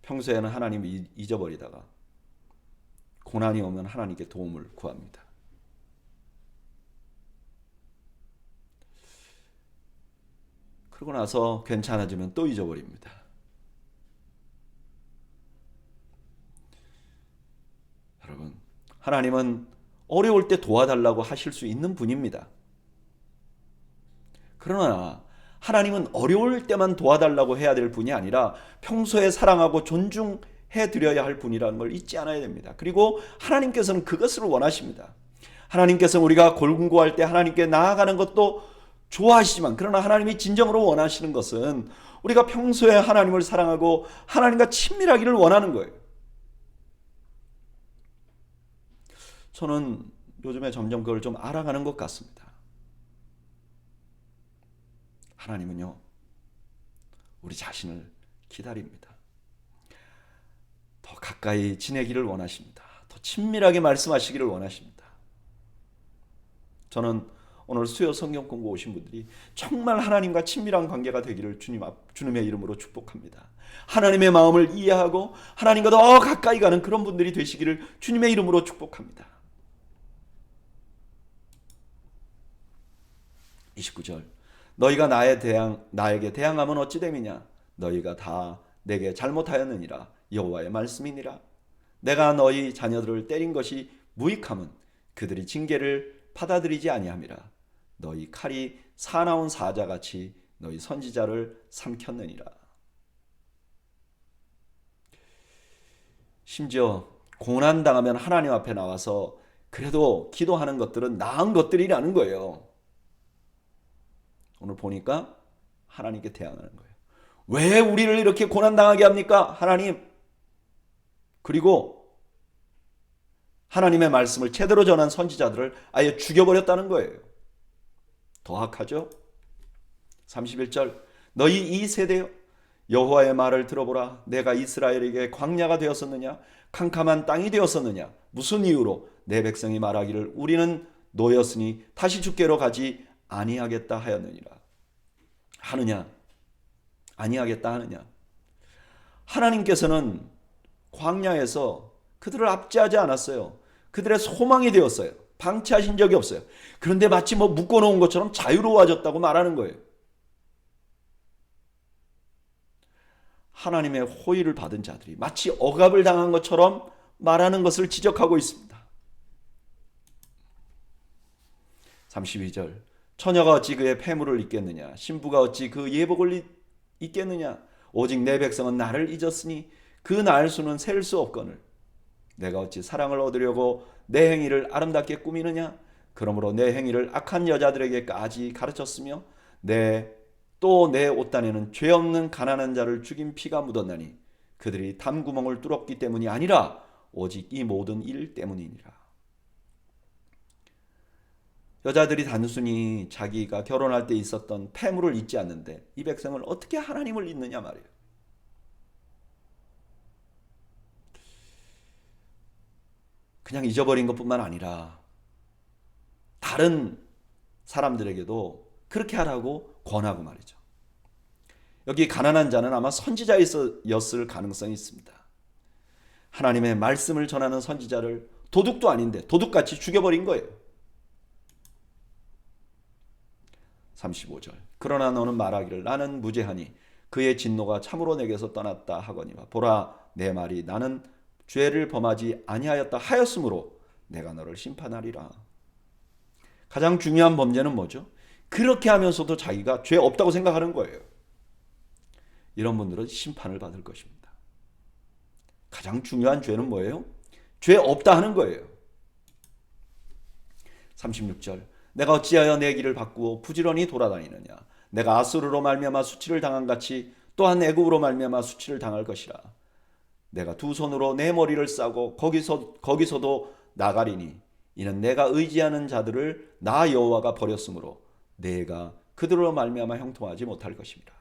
평소에는 하나님을 잊어버리다가 고난이 오면 하나님께 도움을 구합니다. 그러고 나서 괜찮아지면 또 잊어버립니다. 여러분, 하나님은 어려울 때 도와달라고 하실 수 있는 분입니다. 그러나 하나님은 어려울 때만 도와달라고 해야 될 분이 아니라 평소에 사랑하고 존중해 드려야 할 분이라는 걸 잊지 않아야 됩니다. 그리고 하나님께서는 그것을 원하십니다. 하나님께서는 우리가 골고할 때 하나님께 나아가는 것도 좋아하시지만, 그러나 하나님이 진정으로 원하시는 것은 우리가 평소에 하나님을 사랑하고 하나님과 친밀하기를 원하는 거예요. 저는 요즘에 점점 그걸 좀 알아가는 것 같습니다. 하나님은요, 우리 자신을 기다립니다. 더 가까이 지내기를 원하십니다. 더 친밀하게 말씀하시기를 원하십니다. 저는 오늘 수요 성경 공부 오신 분들이 정말 하나님과 친밀한 관계가 되기를 주님의 이름으로 축복합니다. 하나님의 마음을 이해하고 하나님과 더 가까이 가는 그런 분들이 되시기를 주님의 이름으로 축복합니다. 29절, 너희가 나에게 대항하면 어찌 됨이냐. 너희가 다 내게 잘못하였느니라. 여호와의 말씀이니라. 내가 너희 자녀들을 때린 것이 무익함은 그들이 징계를 받아들이지 아니함이라. 너희 칼이 사나운 사자같이 너희 선지자를 삼켰느니라. 심지어 고난당하면 하나님 앞에 나와서 그래도 기도하는 것들은 나은 것들이라는 거예요. 오늘 보니까 하나님께 대항하는 거예요. 왜 우리를 이렇게 고난당하게 합니까? 하나님. 그리고 하나님의 말씀을 제대로 전한 선지자들을 아예 죽여버렸다는 거예요. 더 악하죠? 31절 너희 이 세대여 여호와의 말을 들어보라. 내가 이스라엘에게 광야가 되었었느냐? 캄캄한 땅이 되었었느냐? 무슨 이유로 내 백성이 말하기를 우리는 노였으니 다시 주께로 가지 아니하겠다 하였느니라. 하느냐? 아니하겠다 하느냐? 하나님께서는 광야에서 그들을 압제하지 않았어요. 그들의 소망이 되었어요. 방치하신 적이 없어요. 그런데 마치 묶어놓은 것처럼 자유로워졌다고 말하는 거예요. 하나님의 호의를 받은 자들이 마치 억압을 당한 것처럼 말하는 것을 지적하고 있습니다. 32절 처녀가 어찌 그의 폐물을 잊겠느냐? 신부가 어찌 그 예복을 잊겠느냐? 오직 내 백성은 나를 잊었으니 그 날 수는 셀 수 없거늘. 내가 어찌 사랑을 얻으려고 내 행위를 아름답게 꾸미느냐? 그러므로 내 행위를 악한 여자들에게까지 가르쳤으며 또 내 옷단에는 죄 없는 가난한 자를 죽인 피가 묻었나니 그들이 담구멍을 뚫었기 때문이 아니라 오직 이 모든 일 때문이니라. 여자들이 단순히 자기가 결혼할 때 있었던 폐물을 잊지 않는데 이 백성을 어떻게 하나님을 잊느냐 말이에요. 그냥 잊어버린 것뿐만 아니라 다른 사람들에게도 그렇게 하라고 권하고 말이죠. 여기 가난한 자는 아마 선지자였을 가능성이 있습니다. 하나님의 말씀을 전하는 선지자를 도둑도 아닌데 도둑같이 죽여버린 거예요. 35절 그러나 너는 말하기를 나는 무죄하니 그의 진노가 참으로 내게서 떠났다 하거니와 보라 내 말이 나는 죄를 범하지 아니하였다 하였으므로 내가 너를 심판하리라. 가장 중요한 범죄는 뭐죠? 그렇게 하면서도 자기가 죄 없다고 생각하는 거예요. 이런 분들은 심판을 받을 것입니다. 가장 중요한 죄는 뭐예요? 죄 없다 하는 거예요. 36절 내가 어찌하여 내 길을 바꾸어 부지런히 돌아다니느냐? 내가 아수르로 말미암아 수치를 당한 같이 또한 애굽으로 말미암아 수치를 당할 것이라. 내가 두 손으로 내 머리를 싸고 거기서도 나가리니 이는 내가 의지하는 자들을 나 여호와가 버렸으므로 내가 그들로 말미암아 형통하지 못할 것입니다.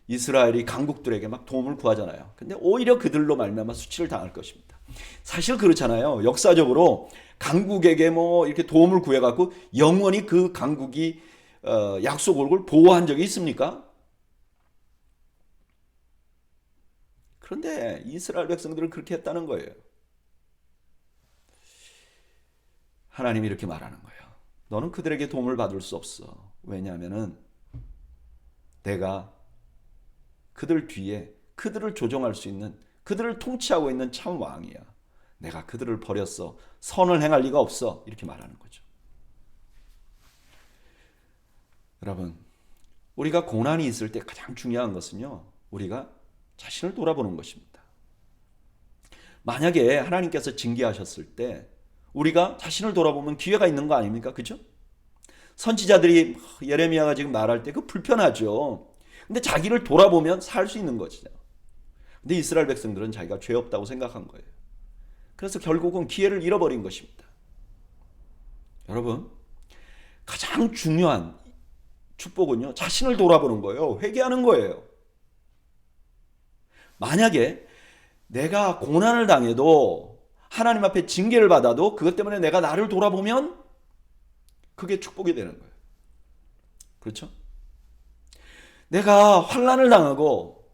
이스라엘이 강국들에게 막 도움을 구하잖아요. 근데 오히려 그들로 말미암아 수치를 당할 것입니다. 사실 그렇잖아요. 역사적으로 강국에게 이렇게 도움을 구해갖고 영원히 그 강국이 약소국을 보호한 적이 있습니까? 그런데 이스라엘 백성들은 그렇게 했다는 거예요. 하나님이 이렇게 말하는 거예요. 너는 그들에게 도움을 받을 수 없어. 왜냐하면은 내가 그들 뒤에 그들을 조종할 수 있는 그들을 통치하고 있는 참 왕이야. 내가 그들을 버렸어. 선을 행할 리가 없어. 이렇게 말하는 거죠. 여러분, 우리가 고난이 있을 때 가장 중요한 것은요. 우리가 자신을 돌아보는 것입니다. 만약에 하나님께서 징계하셨을 때 우리가 자신을 돌아보면 기회가 있는 거 아닙니까? 그죠? 선지자들이 예레미야가 지금 말할 때 그 불편하죠. 근데 자기를 돌아보면 살 수 있는 거죠. 근데 이스라엘 백성들은 자기가 죄 없다고 생각한 거예요. 그래서 결국은 기회를 잃어버린 것입니다. 여러분, 가장 중요한 축복은요, 자신을 돌아보는 거예요. 회개하는 거예요. 만약에 내가 고난을 당해도 하나님 앞에 징계를 받아도 그것 때문에 내가 나를 돌아보면 그게 축복이 되는 거예요. 그렇죠? 내가 환난을 당하고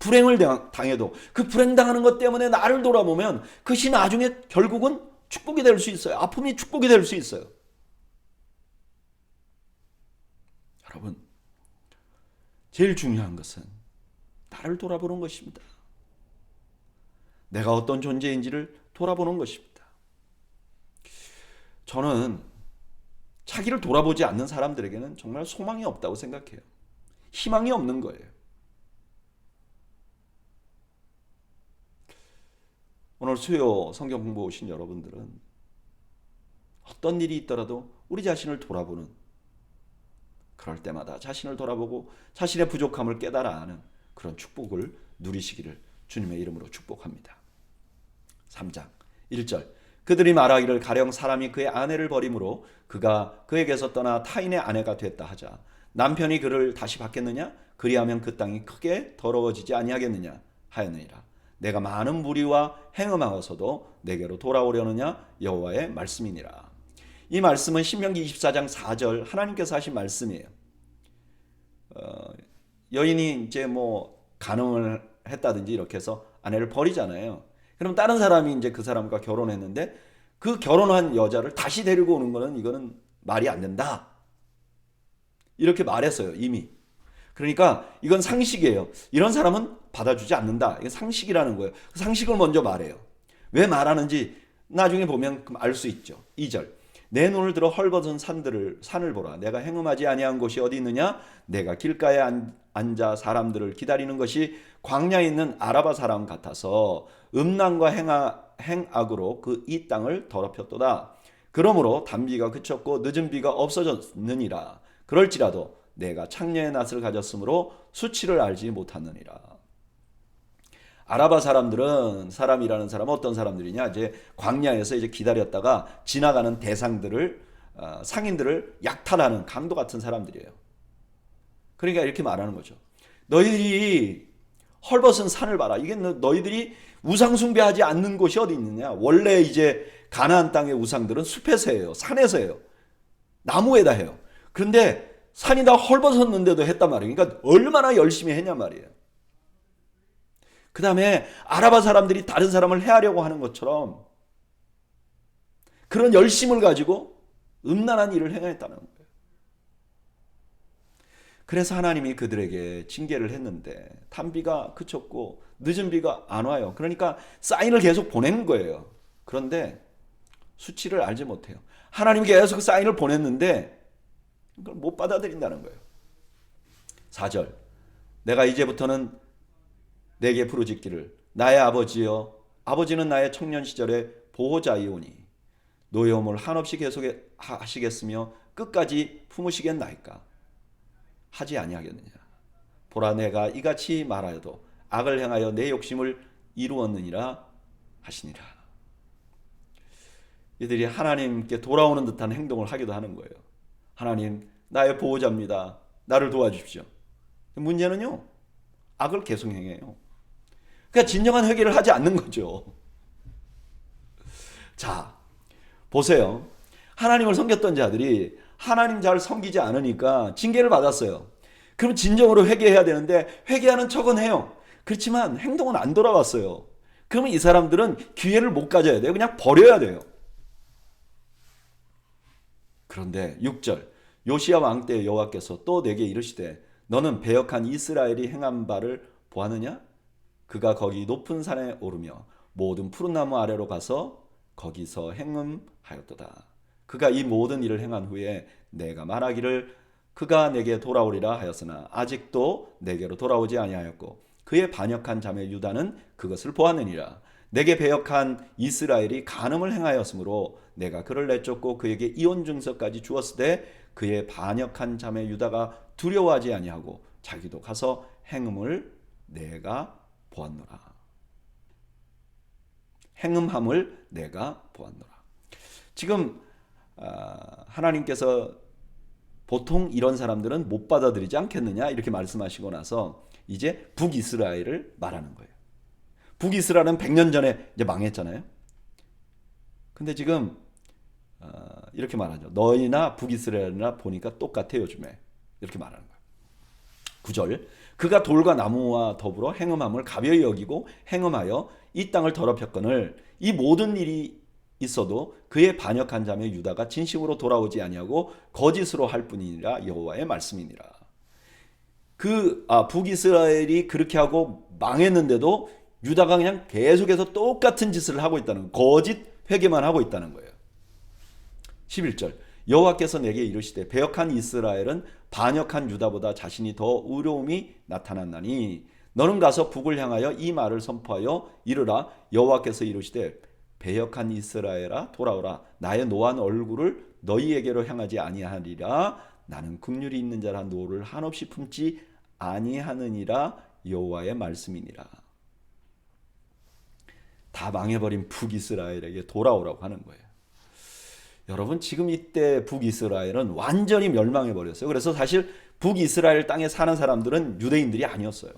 불행을 당해도 그 불행당하는 것 때문에 나를 돌아보면 그것이 나중에 결국은 축복이 될 수 있어요. 아픔이 축복이 될 수 있어요. 여러분, 제일 중요한 것은 나를 돌아보는 것입니다. 내가 어떤 존재인지를 돌아보는 것입니다. 저는 자기를 돌아보지 않는 사람들에게는 정말 소망이 없다고 생각해요. 희망이 없는 거예요. 오늘 수요 성경 공부 오신 여러분들은 어떤 일이 있더라도 우리 자신을 돌아보는, 그럴 때마다 자신을 돌아보고 자신의 부족함을 깨달아 아는 그런 축복을 누리시기를 주님의 이름으로 축복합니다. 3장 1절, 그들이 말하기를 가령 사람이 그의 아내를 버림으로 그가 그에게서 떠나 타인의 아내가 됐다 하자 남편이 그를 다시 받겠느냐? 그리하면 그 땅이 크게 더러워지지 아니하겠느냐 하였느니라. 내가 많은 무리와 행음하고서도 내게로 돌아오려느냐? 여호와의 말씀이니라. 이 말씀은 신명기 24장 4절 하나님께서 하신 말씀이에요. 여인이 이제 뭐 간음을 했다든지 이렇게 해서 아내를 버리잖아요. 그럼 다른 사람이 이제 그 사람과 결혼했는데 그 결혼한 여자를 다시 데리고 오는 거는 이거는 말이 안 된다. 이렇게 말했어요, 이미. 그러니까 이건 상식이에요. 이런 사람은 받아주지 않는다. 이게 상식이라는 거예요. 그 상식을 먼저 말해요. 왜 말하는지 나중에 보면 알 수 있죠. 2절. 내 눈을 들어 헐벗은 산을 보라. 내가 행음하지 아니한 곳이 어디 있느냐? 내가 길가에 앉아 사람들을 기다리는 것이 광야에 있는 아라바 사람 같아서 음란과 행악으로 그 이 땅을 더럽혔도다. 그러므로 단비가 그쳤고 늦은 비가 없어졌느니라. 그럴지라도 내가 창녀의 낯을 가졌으므로 수치를 알지 못하느니라. 아라바 사람들은, 사람이라는 사람은 어떤 사람들이냐? 이제 광야에서 이제 기다렸다가 지나가는 대상들을, 상인들을 약탈하는 강도 같은 사람들이에요. 그러니까 이렇게 말하는 거죠. 너희들이 헐벗은 산을 봐라. 이게 너희들이 우상 숭배하지 않는 곳이 어디 있느냐? 원래 이제 가나안 땅의 우상들은 숲에서 해요. 산에서 해요. 나무에다 해요. 그런데 산이 다 헐벗었는데도 했단 말이에요. 그러니까 얼마나 열심히 했냐 말이에요. 그 다음에 아라바 사람들이 다른 사람을 해하려고 하는 것처럼 그런 열심을 가지고 음란한 일을 행했다는 거예요. 그래서 하나님이 그들에게 징계를 했는데 단비가 그쳤고 늦은 비가 안 와요. 그러니까 사인을 계속 보낸 거예요. 그런데 수치를 알지 못해요. 하나님이 계속 사인을 보냈는데 그걸 못 받아들인다는 거예요. 4절. 내가 이제부터는 내게 부르짖기를 나의 아버지여, 아버지는 나의 청년 시절의 보호자이오니 노여움을 한없이 계속하시겠으며 끝까지 품으시겠나이까? 하지 아니하겠느냐? 보라, 내가 이같이 말하여도 악을 행하여 내 욕심을 이루었느니라 하시니라. 이들이 하나님께 돌아오는 듯한 행동을 하기도 하는 거예요. 하나님, 나의 보호자입니다. 나를 도와주십시오. 문제는요, 악을 계속 행해요. 그러니까 진정한 회개를 하지 않는 거죠. 자, 보세요. 하나님을 섬겼던 자들이 하나님 잘 섬기지 않으니까 징계를 받았어요. 그럼 진정으로 회개해야 되는데 회개하는 척은 해요. 그렇지만 행동은 안 돌아왔어요. 그러면 이 사람들은 기회를 못 가져야 돼요. 그냥 버려야 돼요. 그런데 6절, 요시야 왕 때 여호와께서 또 내게 이르시되 너는 배역한 이스라엘이 행한 바를 보았느냐? 그가 거기 높은 산에 오르며 모든 푸른 나무 아래로 가서 거기서 행음하였도다. 그가 이 모든 일을 행한 후에 내가 말하기를 그가 내게 돌아오리라 하였으나 아직도 내게로 돌아오지 아니하였고 그의 반역한 자매 유다는 그것을 보았느니라. 내게 배역한 이스라엘이 간음을 행하였으므로 내가 그를 내쫓고 그에게 이혼 증서까지 주었으되 그의 반역한 자매 유다가 두려워하지 아니하고 자기도 가서 행음을 내가 보았노라. 행음함을 내가 보았노라. 지금 하나님께서 보통 이런 사람들은 못 받아들이지 않겠느냐 이렇게 말씀하시고 나서 이제 북이스라엘을 말하는 거예요. 북이스라엘은 100년 전에 이제 망했잖아요. 근데 지금 이렇게 말하죠. 너희나 북이스라엘이나 보니까 똑같아 요즘에. 이렇게 말하는 거예요. 9절. 그가 돌과 나무와 더불어 행음함을 가벼이 여기고 행음하여 이 땅을 더럽혔거늘 이 모든 일이 있어도 그의 반역한 자매 유다가 진심으로 돌아오지 아니하고 거짓으로 할 뿐이니라 여호와의 말씀이니라. 북이스라엘이 그렇게 하고 망했는데도 유다가 그냥 계속해서 똑같은 짓을 하고 있다는 거예요. 거짓 회개만 하고 있다는 거예요. 11절 여호와께서 내게 이르시되 배역한 이스라엘은 반역한 유다보다 자신이 더 의로움이 나타났나니 너는 가서 북을 향하여 이 말을 선포하여 이르라. 여호와께서 이르시되 배역한 이스라엘아 돌아오라. 나의 노한 얼굴을 너희에게로 향하지 아니하리라. 나는 긍휼이 있는 자라 노를 한없이 품지 아니하느니라. 여호와의 말씀이니라. 다 망해버린 북이스라엘에게 돌아오라고 하는 거예요. 여러분 지금 이때 북이스라엘은 완전히 멸망해버렸어요. 그래서 사실 북이스라엘 땅에 사는 사람들은 유대인들이 아니었어요.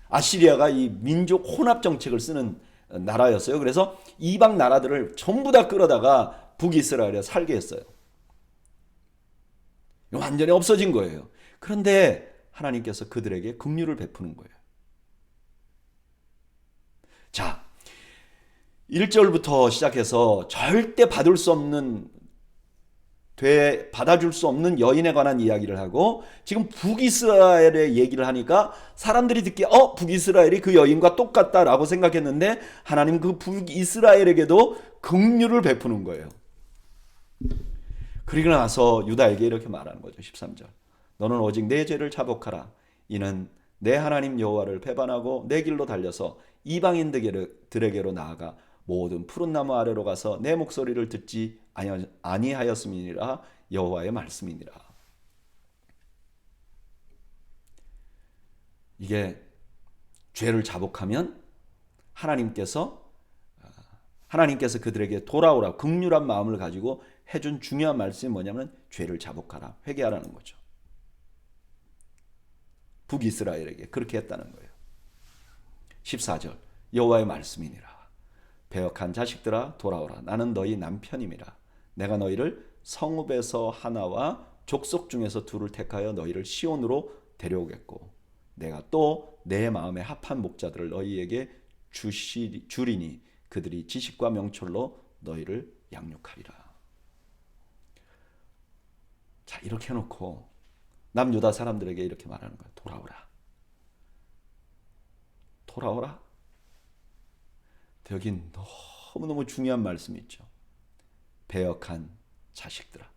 아시리아가 이 민족 혼합 정책을 쓰는 나라였어요. 그래서 이방 나라들을 전부 다 끌어다가 북이스라엘에 살게 했어요. 완전히 없어진 거예요. 그런데 하나님께서 그들에게 긍휼을 베푸는 거예요. 자, 1절부터 시작해서 절대 받을 수 없는 받아줄 수 없는 여인에 관한 이야기를 하고 지금 북이스라엘의 얘기를 하니까 사람들이 듣기에 북이스라엘이 그 여인과 똑같다라고 생각했는데 하나님 그 북이스라엘에게도 긍휼을 베푸는 거예요. 그리고 나서 유다에게 이렇게 말하는 거죠. 13절 너는 오직 내 죄를 자복하라. 이는 내 하나님 여호와를 배반하고 내 길로 달려서 이방인들에게로 나아가 모든 푸른 나무 아래로 가서 내 목소리를 듣지 아니하였음이니라. 여호와의 말씀이니라. 이게 죄를 자복하면 하나님께서 그들에게 돌아오라 긍휼한 마음을 가지고 해준 중요한 말씀이 뭐냐면 죄를 자복하라 회개하라는 거죠. 북이스라엘에게 그렇게 했다는 거예요. 14절 여호와의 말씀이니라. 배역한 자식들아 돌아오라. 나는 너희 남편임이라. 내가 너희를 성읍에서 하나와 족속 중에서 둘을 택하여 너희를 시온으로 데려오겠고 내가 또 내 마음에 합한 목자들을 너희에게 주리니 그들이 지식과 명철로 너희를 양육하리라. 자, 이렇게 해놓고 남유다 사람들에게 이렇게 말하는 거야. 돌아오라. 돌아오라. 여기 너무너무 중요한 말씀이 있죠. 배역한 자식들아.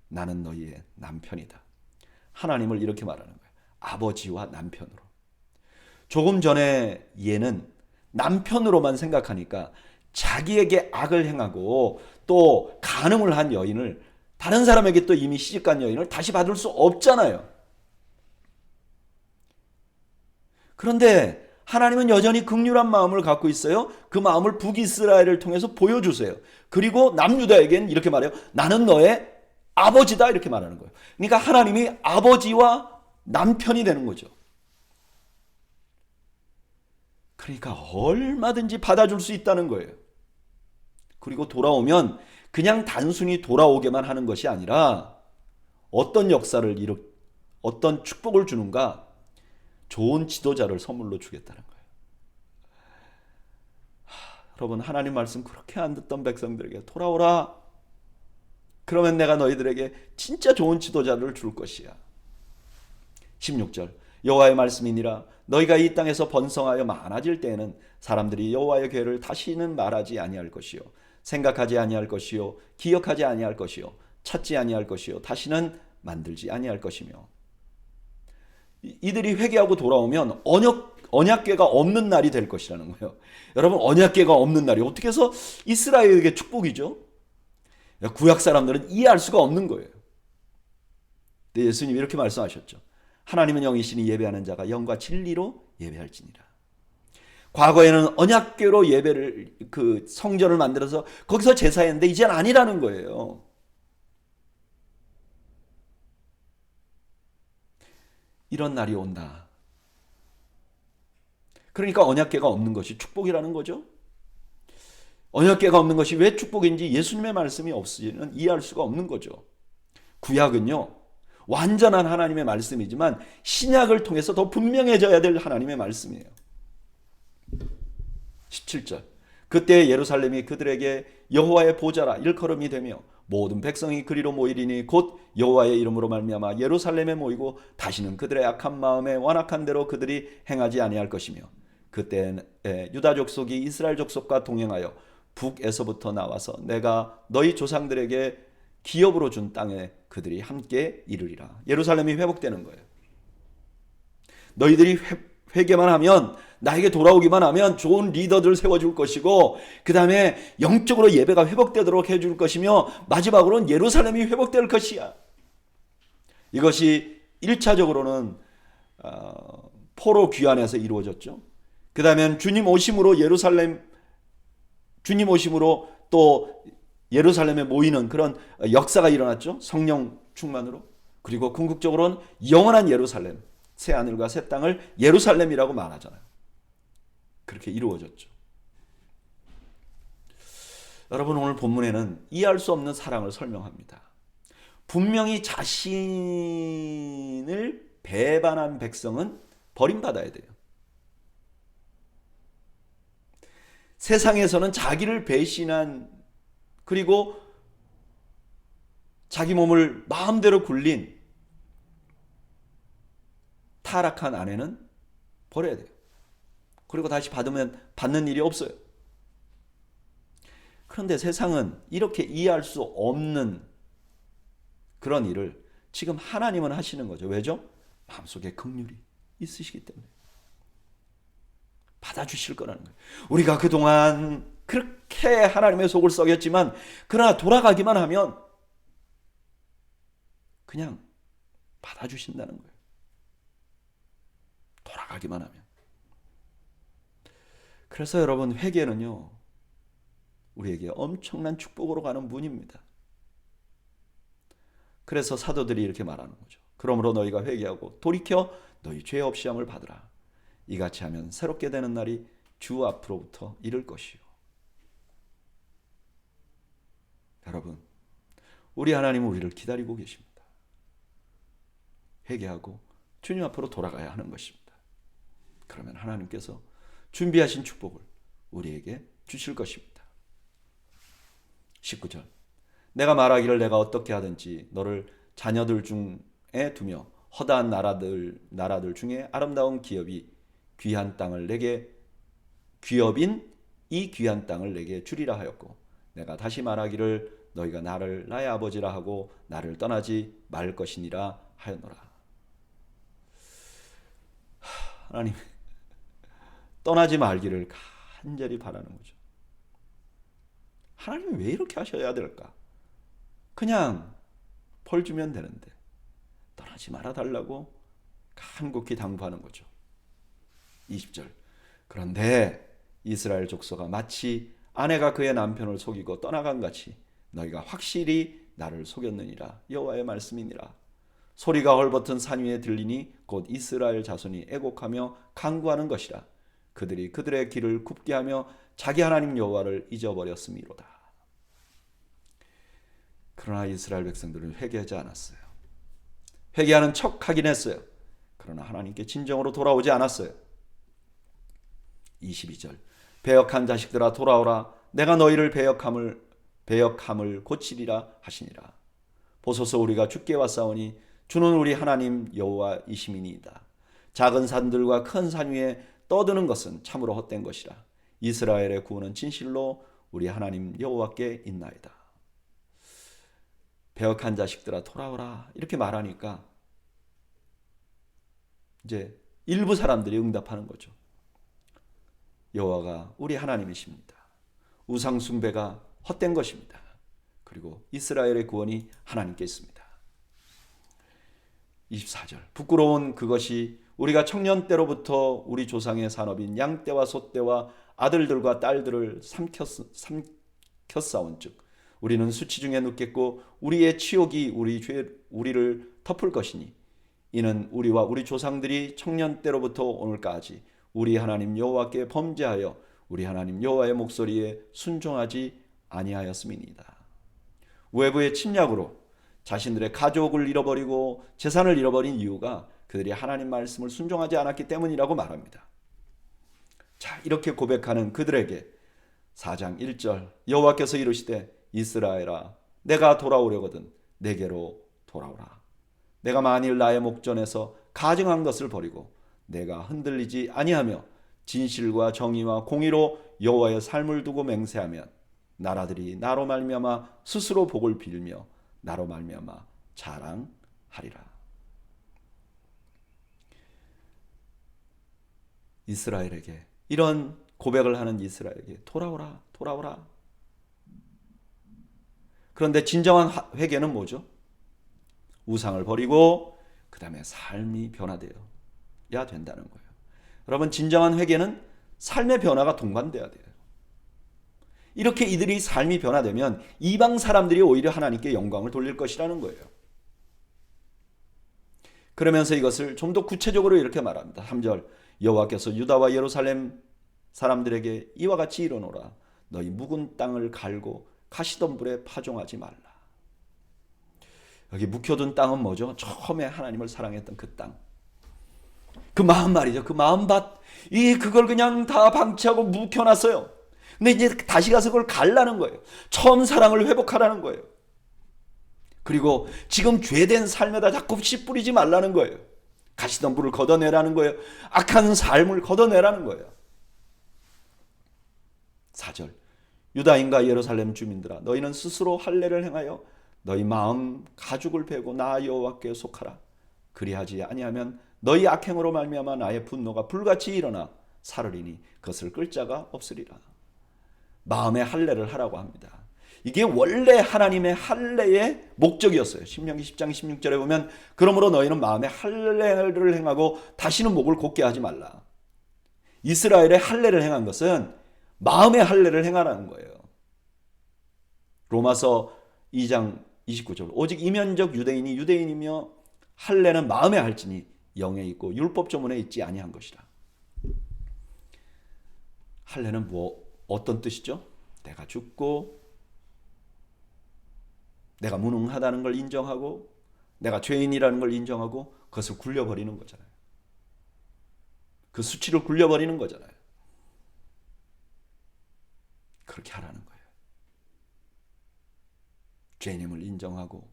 나는 너희의 남편이다. 하나님을 이렇게 말하는 거예요. 아버지와 남편으로. 조금 전에 얘는 남편으로만 생각하니까 자기에게 악을 행하고 또 간음을 한 여인을 다른 사람에게 또 이미 시집간 여인을 다시 받을 수 없잖아요. 그런데 하나님은 여전히 긍휼한 마음을 갖고 있어요. 그 마음을 북이스라엘을 통해서 보여주세요. 그리고 남유다에게는 이렇게 말해요. 나는 너의 아버지다 이렇게 말하는 거예요. 그러니까 하나님이 아버지와 남편이 되는 거죠. 그러니까 얼마든지 받아줄 수 있다는 거예요. 그리고 돌아오면 그냥 단순히 돌아오게만 하는 것이 아니라 어떤 어떤 축복을 주는가? 좋은 지도자를 선물로 주겠다는 거예요. 여러분 하나님 말씀 그렇게 안 듣던 백성들에게 돌아오라. 그러면 내가 너희들에게 진짜 좋은 지도자를 줄 것이야. 16절 여호와의 말씀이니라. 너희가 이 땅에서 번성하여 많아질 때에는 사람들이 여호와의 괴를 다시는 말하지 아니할 것이요 생각하지 아니할 것이요 기억하지 아니할 것이요 찾지 아니할 것이요 다시는 만들지 아니할 것이며 이들이 회개하고 돌아오면 언약궤가 없는 날이 될 것이라는 거예요. 여러분 언약궤가 없는 날이 어떻게 해서 이스라엘에게 축복이죠? 구약 사람들은 이해할 수가 없는 거예요. 근데 예수님이 이렇게 말씀하셨죠. 하나님은 영이시니 예배하는 자가 영과 진리로 예배할지니라. 과거에는 언약궤로 예배를 그 성전을 만들어서 거기서 제사했는데 이제는 아니라는 거예요. 이런 날이 온다. 그러니까 언약궤가 없는 것이 축복이라는 거죠. 언약궤가 없는 것이 왜 축복인지 예수님의 말씀이 없으면 이해할 수가 없는 거죠. 구약은요. 완전한 하나님의 말씀이지만 신약을 통해서 더 분명해져야 될 하나님의 말씀이에요. 17절 그때 예루살렘이 그들에게 여호와의 보좌라 일컬음이 되며 모든 백성이 그리로 모이리니 곧 여호와의 이름으로 말미암아 예루살렘에 모이고 다시는 그들의 악한 마음에 완악한 대로 그들이 행하지 아니할 것이며 그때 유다 족속이 이스라엘 족속과 동행하여 북에서부터 나와서 내가 너희 조상들에게 기업으로 준 땅에 그들이 함께 이르리라. 예루살렘이 회복되는 거예요. 너희들이 회개만 하면, 나에게 돌아오기만 하면 좋은 리더들을 세워줄 것이고, 그 다음에 영적으로 예배가 회복되도록 해줄 것이며, 마지막으로는 예루살렘이 회복될 것이야. 이것이 1차적으로는 포로 귀환에서 이루어졌죠. 그 다음에 주님 오심으로 또 예루살렘에 모이는 그런 역사가 일어났죠. 성령 충만으로. 그리고 궁극적으로는 영원한 예루살렘, 새 하늘과 새 땅을 예루살렘이라고 말하잖아요. 그렇게 이루어졌죠. 여러분, 오늘 본문에는 이해할 수 없는 사랑을 설명합니다. 분명히 자신을 배반한 백성은 버림받아야 돼요. 세상에서는 자기를 배신한, 그리고 자기 몸을 마음대로 굴린 타락한 아내는 버려야 돼요. 그리고 다시 받는 일이 없어요. 그런데 세상은 이렇게 이해할 수 없는 그런 일을 지금 하나님은 하시는 거죠. 왜죠? 마음속에 긍휼이 있으시기 때문에 받아주실 거라는 거예요. 우리가 그동안 그렇게 하나님의 속을 썩였지만, 그러나 돌아가기만 하면 그냥 받아주신다는 거예요. 돌아가기만 하면. 그래서 여러분, 회개는요, 우리에게 엄청난 축복으로 가는 문입니다. 그래서 사도들이 이렇게 말하는 거죠. 그러므로 너희가 회개하고 돌이켜 너희 죄 없이 함을 받으라. 이같이 하면 새롭게 되는 날이 주 앞으로부터 이를 것이요. 여러분, 우리 하나님은 우리를 기다리고 계십니다. 회개하고 주님 앞으로 돌아가야 하는 것입니다. 그러면 하나님께서 준비하신 축복을 우리에게 주실 것입니다. 19절, 내가 말하기를 내가 어떻게 하든지 너를 자녀들 중에 두며 허다한 나라들 중에 아름다운 기업인 이 귀한 땅을 내게 주리라 하였고, 내가 다시 말하기를 너희가 나를 나의 아버지라 하고 나를 떠나지 말 것이니라 하였노라. 하나님, 떠나지 말기를 간절히 바라는 거죠. 하나님이 왜 이렇게 하셔야 될까? 그냥 벌 주면 되는데 떠나지 말아달라고 간곡히 당부하는 거죠. 20절, 그런데 이스라엘 족속아 마치 아내가 그의 남편을 속이고 떠나간 같이 너희가 확실히 나를 속였느니라. 여호와의 말씀이니라. 소리가 헐벗은 산 위에 들리니 곧 이스라엘 자손이 애곡하며 간구하는 것이라. 그들이 그들의 길을 굽게 하며 자기 하나님 여호와를 잊어버렸음이로다. 그러나 이스라엘 백성들은 회개하지 않았어요. 회개하는 척하긴 했어요. 그러나 하나님께 진정으로 돌아오지 않았어요. 22절, 배역한 자식들아 돌아오라. 내가 너희를 배역함을 고치리라 하시니라. 보소서, 우리가 주께 왔사오니 주는 우리 하나님 여호와이심이니이다. 작은 산들과 큰 산 위에 떠드는 것은 참으로 헛된 것이라. 이스라엘의 구원은 진실로 우리 하나님 여호와께 있나이다. 배역한 자식들아 돌아오라 이렇게 말하니까 이제 일부 사람들이 응답하는 거죠. 여호와가 우리 하나님이십니다. 우상 숭배가 헛된 것입니다. 그리고 이스라엘의 구원이 하나님께 있습니다. 24절, 부끄러운 그것이 우리가 청년 때로부터 우리 조상의 산업인 양떼와 소떼와 아들들과 딸들을 삼켰사온 즉 우리는 수치 중에 눕겠고 우리의 치욕이 우리를 덮을 것이니 이는 우리와 우리 조상들이 청년 때로부터 오늘까지 우리 하나님 여호와께 범죄하여 우리 하나님 여호와의 목소리에 순종하지 아니하였음이니이다. 외부의 침략으로 자신들의 가족을 잃어버리고 재산을 잃어버린 이유가 그들이 하나님 말씀을 순종하지 않았기 때문이라고 말합니다. 자, 이렇게 고백하는 그들에게 4장 1절 여호와께서 이르시되 이스라엘아 내가 돌아오려거든 내게로 돌아오라. 내가 만일 나의 목전에서 가증한 것을 버리고 내가 흔들리지 아니하며 진실과 정의와 공의로 여호와의 삶을 두고 맹세하면 나라들이 나로 말미암아 스스로 복을 빌며 나로 말미암아 자랑하리라. 이스라엘에게, 이런 고백을 하는 이스라엘에게 돌아오라, 돌아오라. 그런데 진정한 회개는 뭐죠? 우상을 버리고 그 다음에 삶이 변화되어야 된다는 거예요. 여러분, 진정한 회개는 삶의 변화가 동반돼야 돼요. 이렇게 이들이 삶이 변화되면 이방 사람들이 오히려 하나님께 영광을 돌릴 것이라는 거예요. 그러면서 이것을 좀 더 구체적으로 이렇게 말합니다. 3절, 여호와께서 유다와 예루살렘 사람들에게 이와 같이 이르노라. 너희 묵은 땅을 갈고 가시덤불에 파종하지 말라. 여기 묵혀둔 땅은 뭐죠? 처음에 하나님을 사랑했던 그 땅. 그 마음 말이죠. 그 마음밭. 그걸 그냥 다 방치하고 묵혀놨어요. 근데 이제 다시 가서 그걸 갈라는 거예요. 처음 사랑을 회복하라는 거예요. 그리고 지금 죄된 삶에다 자꾸 씨 뿌리지 말라는 거예요. 가시덤불을 걷어내라는 거예요. 악한 삶을 걷어내라는 거예요. 4절, 유다인과 예루살렘 주민들아, 너희는 스스로 할례를 행하여 너희 마음 가죽을 베고 나 여호와께 속하라. 그리하지 아니하면 너희 악행으로 말미암아 나의 분노가 불같이 일어나 사르리니 그것을 끌 자가 없으리라. 마음의 할례를 하라고 합니다. 이게 원래 하나님의 할례의 목적이었어요. 신명기 10장 16절에 보면 그러므로 너희는 마음의 할례를 행하고 다시는 목을 곧게 하지 말라. 이스라엘의 할례를 행한 것은 마음의 할례를 행하라는 거예요. 로마서 2장 29절, 오직 이면적 유대인이 유대인이며 할례는 마음에 할지니 영에 있고 율법 조문에 있지 아니한 것이라. 할례는 어떤 뜻이죠? 내가 죽고 내가 무능하다는 걸 인정하고 내가 죄인이라는 걸 인정하고 그것을 굴려버리는 거잖아요. 그 수치를 굴려버리는 거잖아요. 그렇게 하라는 거예요. 죄인임을 인정하고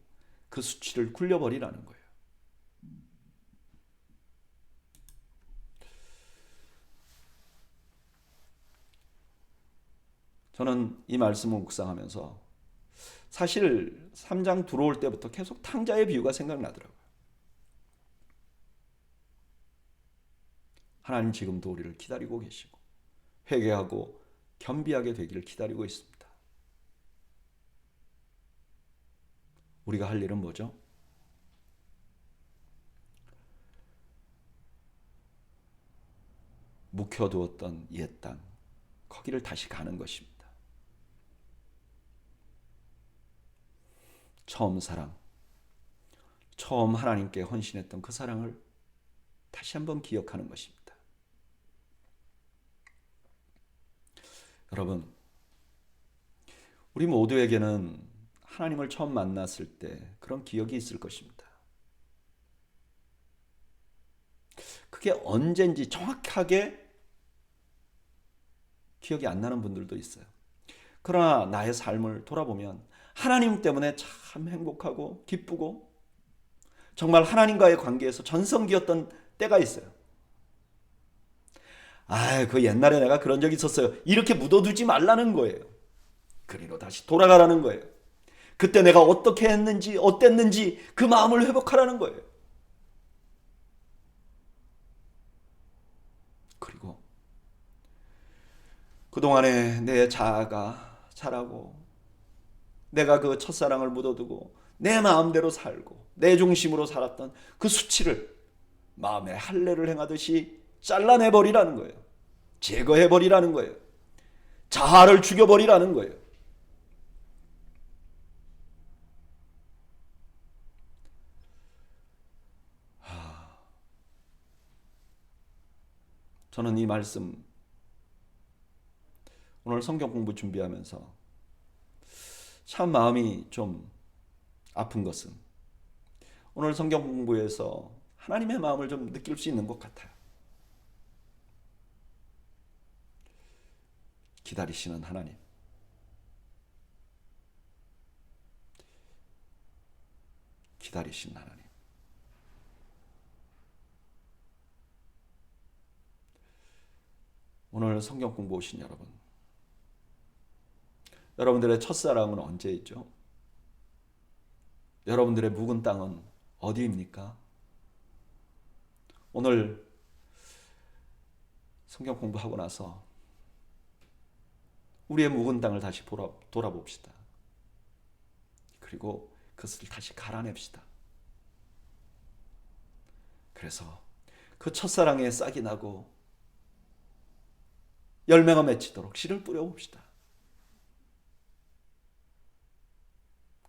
그 수치를 굴려버리라는 거예요. 저는 이 말씀을 묵상하면서 사실 3장 들어올 때부터 계속 탕자의 비유가 생각나더라고요. 하나님 지금도 우리를 기다리고 계시고 회개하고 겸비하게 되기를 기다리고 있습니다. 우리가 할 일은 뭐죠? 묵혀두었던 옛 땅, 거기를 다시 가는 것입니다. 처음 사랑, 처음 하나님께 헌신했던 그 사랑을 다시 한번 기억하는 것입니다. 여러분, 우리 모두에게는 하나님을 처음 만났을 때 그런 기억이 있을 것입니다. 그게 언젠지 정확하게 기억이 안 나는 분들도 있어요. 그러나 나의 삶을 돌아보면 하나님 때문에 참 행복하고 기쁘고 정말 하나님과의 관계에서 전성기였던 때가 있어요. 그 옛날에 내가 그런 적이 있었어요. 이렇게 묻어두지 말라는 거예요. 그리로 다시 돌아가라는 거예요. 그때 내가 어떻게 했는지 어땠는지 그 마음을 회복하라는 거예요. 그리고 그동안에 내 자아가 자라고 내가 그 첫사랑을 묻어두고 내 마음대로 살고 내 중심으로 살았던 그 수치를 마음의 할례를 행하듯이 잘라내버리라는 거예요. 제거해버리라는 거예요. 자아를 죽여버리라는 거예요. 저는 이 말씀 오늘 성경 공부 준비하면서 참 마음이 좀 아픈 것은 오늘 성경 공부에서 하나님의 마음을 좀 느낄 수 있는 것 같아요. 기다리시는 하나님. 기다리신 하나님. 오늘 성경 공부 오신 여러분, 여러분들의 첫사랑은 언제이죠? 여러분들의 묵은 땅은 어디입니까? 오늘 성경 공부하고 나서 우리의 묵은 땅을 다시 돌아봅시다. 그리고 그것을 다시 갈아냅시다. 그래서 그 첫사랑에 싹이 나고 열매가 맺히도록 씨를 뿌려봅시다.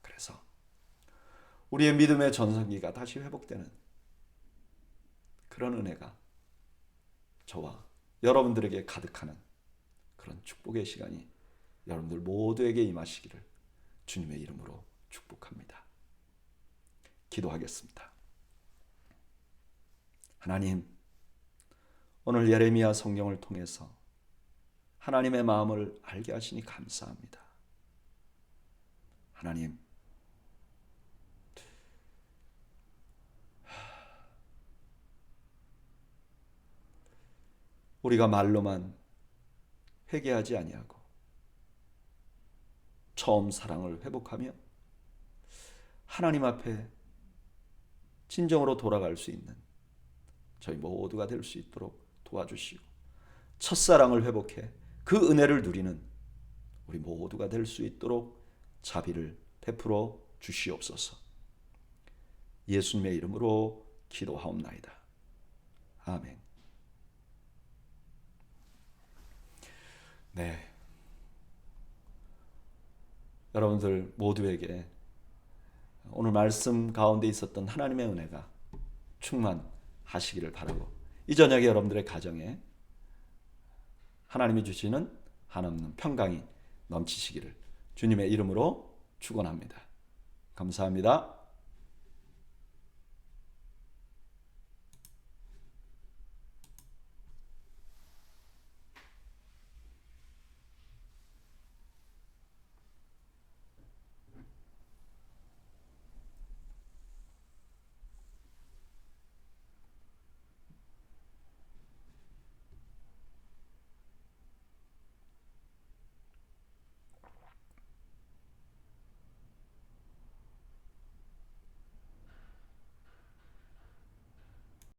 그래서 우리의 믿음의 전성기가 다시 회복되는 그런 은혜가 저와 여러분들에게 가득하는 그런 축복의 시간이 여러분들 모두에게 임하시기를 주님의 이름으로 축복합니다. 기도하겠습니다. 하나님, 오늘 예레미야 성경을 통해서 하나님의 마음을 알게 하시니 감사합니다. 하나님, 우리가 말로만 회개하지 아니하고 처음 사랑을 회복하며 하나님 앞에 진정으로 돌아갈 수 있는 저희 모두가 될 수 있도록 도와주시고 첫사랑을 회복해 그 은혜를 누리는 우리 모두가 될 수 있도록 자비를 베풀어 주시옵소서. 예수님의 이름으로 기도하옵나이다. 아멘. 네, 여러분들 모두에게 오늘 말씀 가운데 있었던 하나님의 은혜가 충만하시기를 바라고 이 저녁에 여러분들의 가정에 하나님이 주시는 한없는 평강이 넘치시기를 주님의 이름으로 축원합니다. 감사합니다.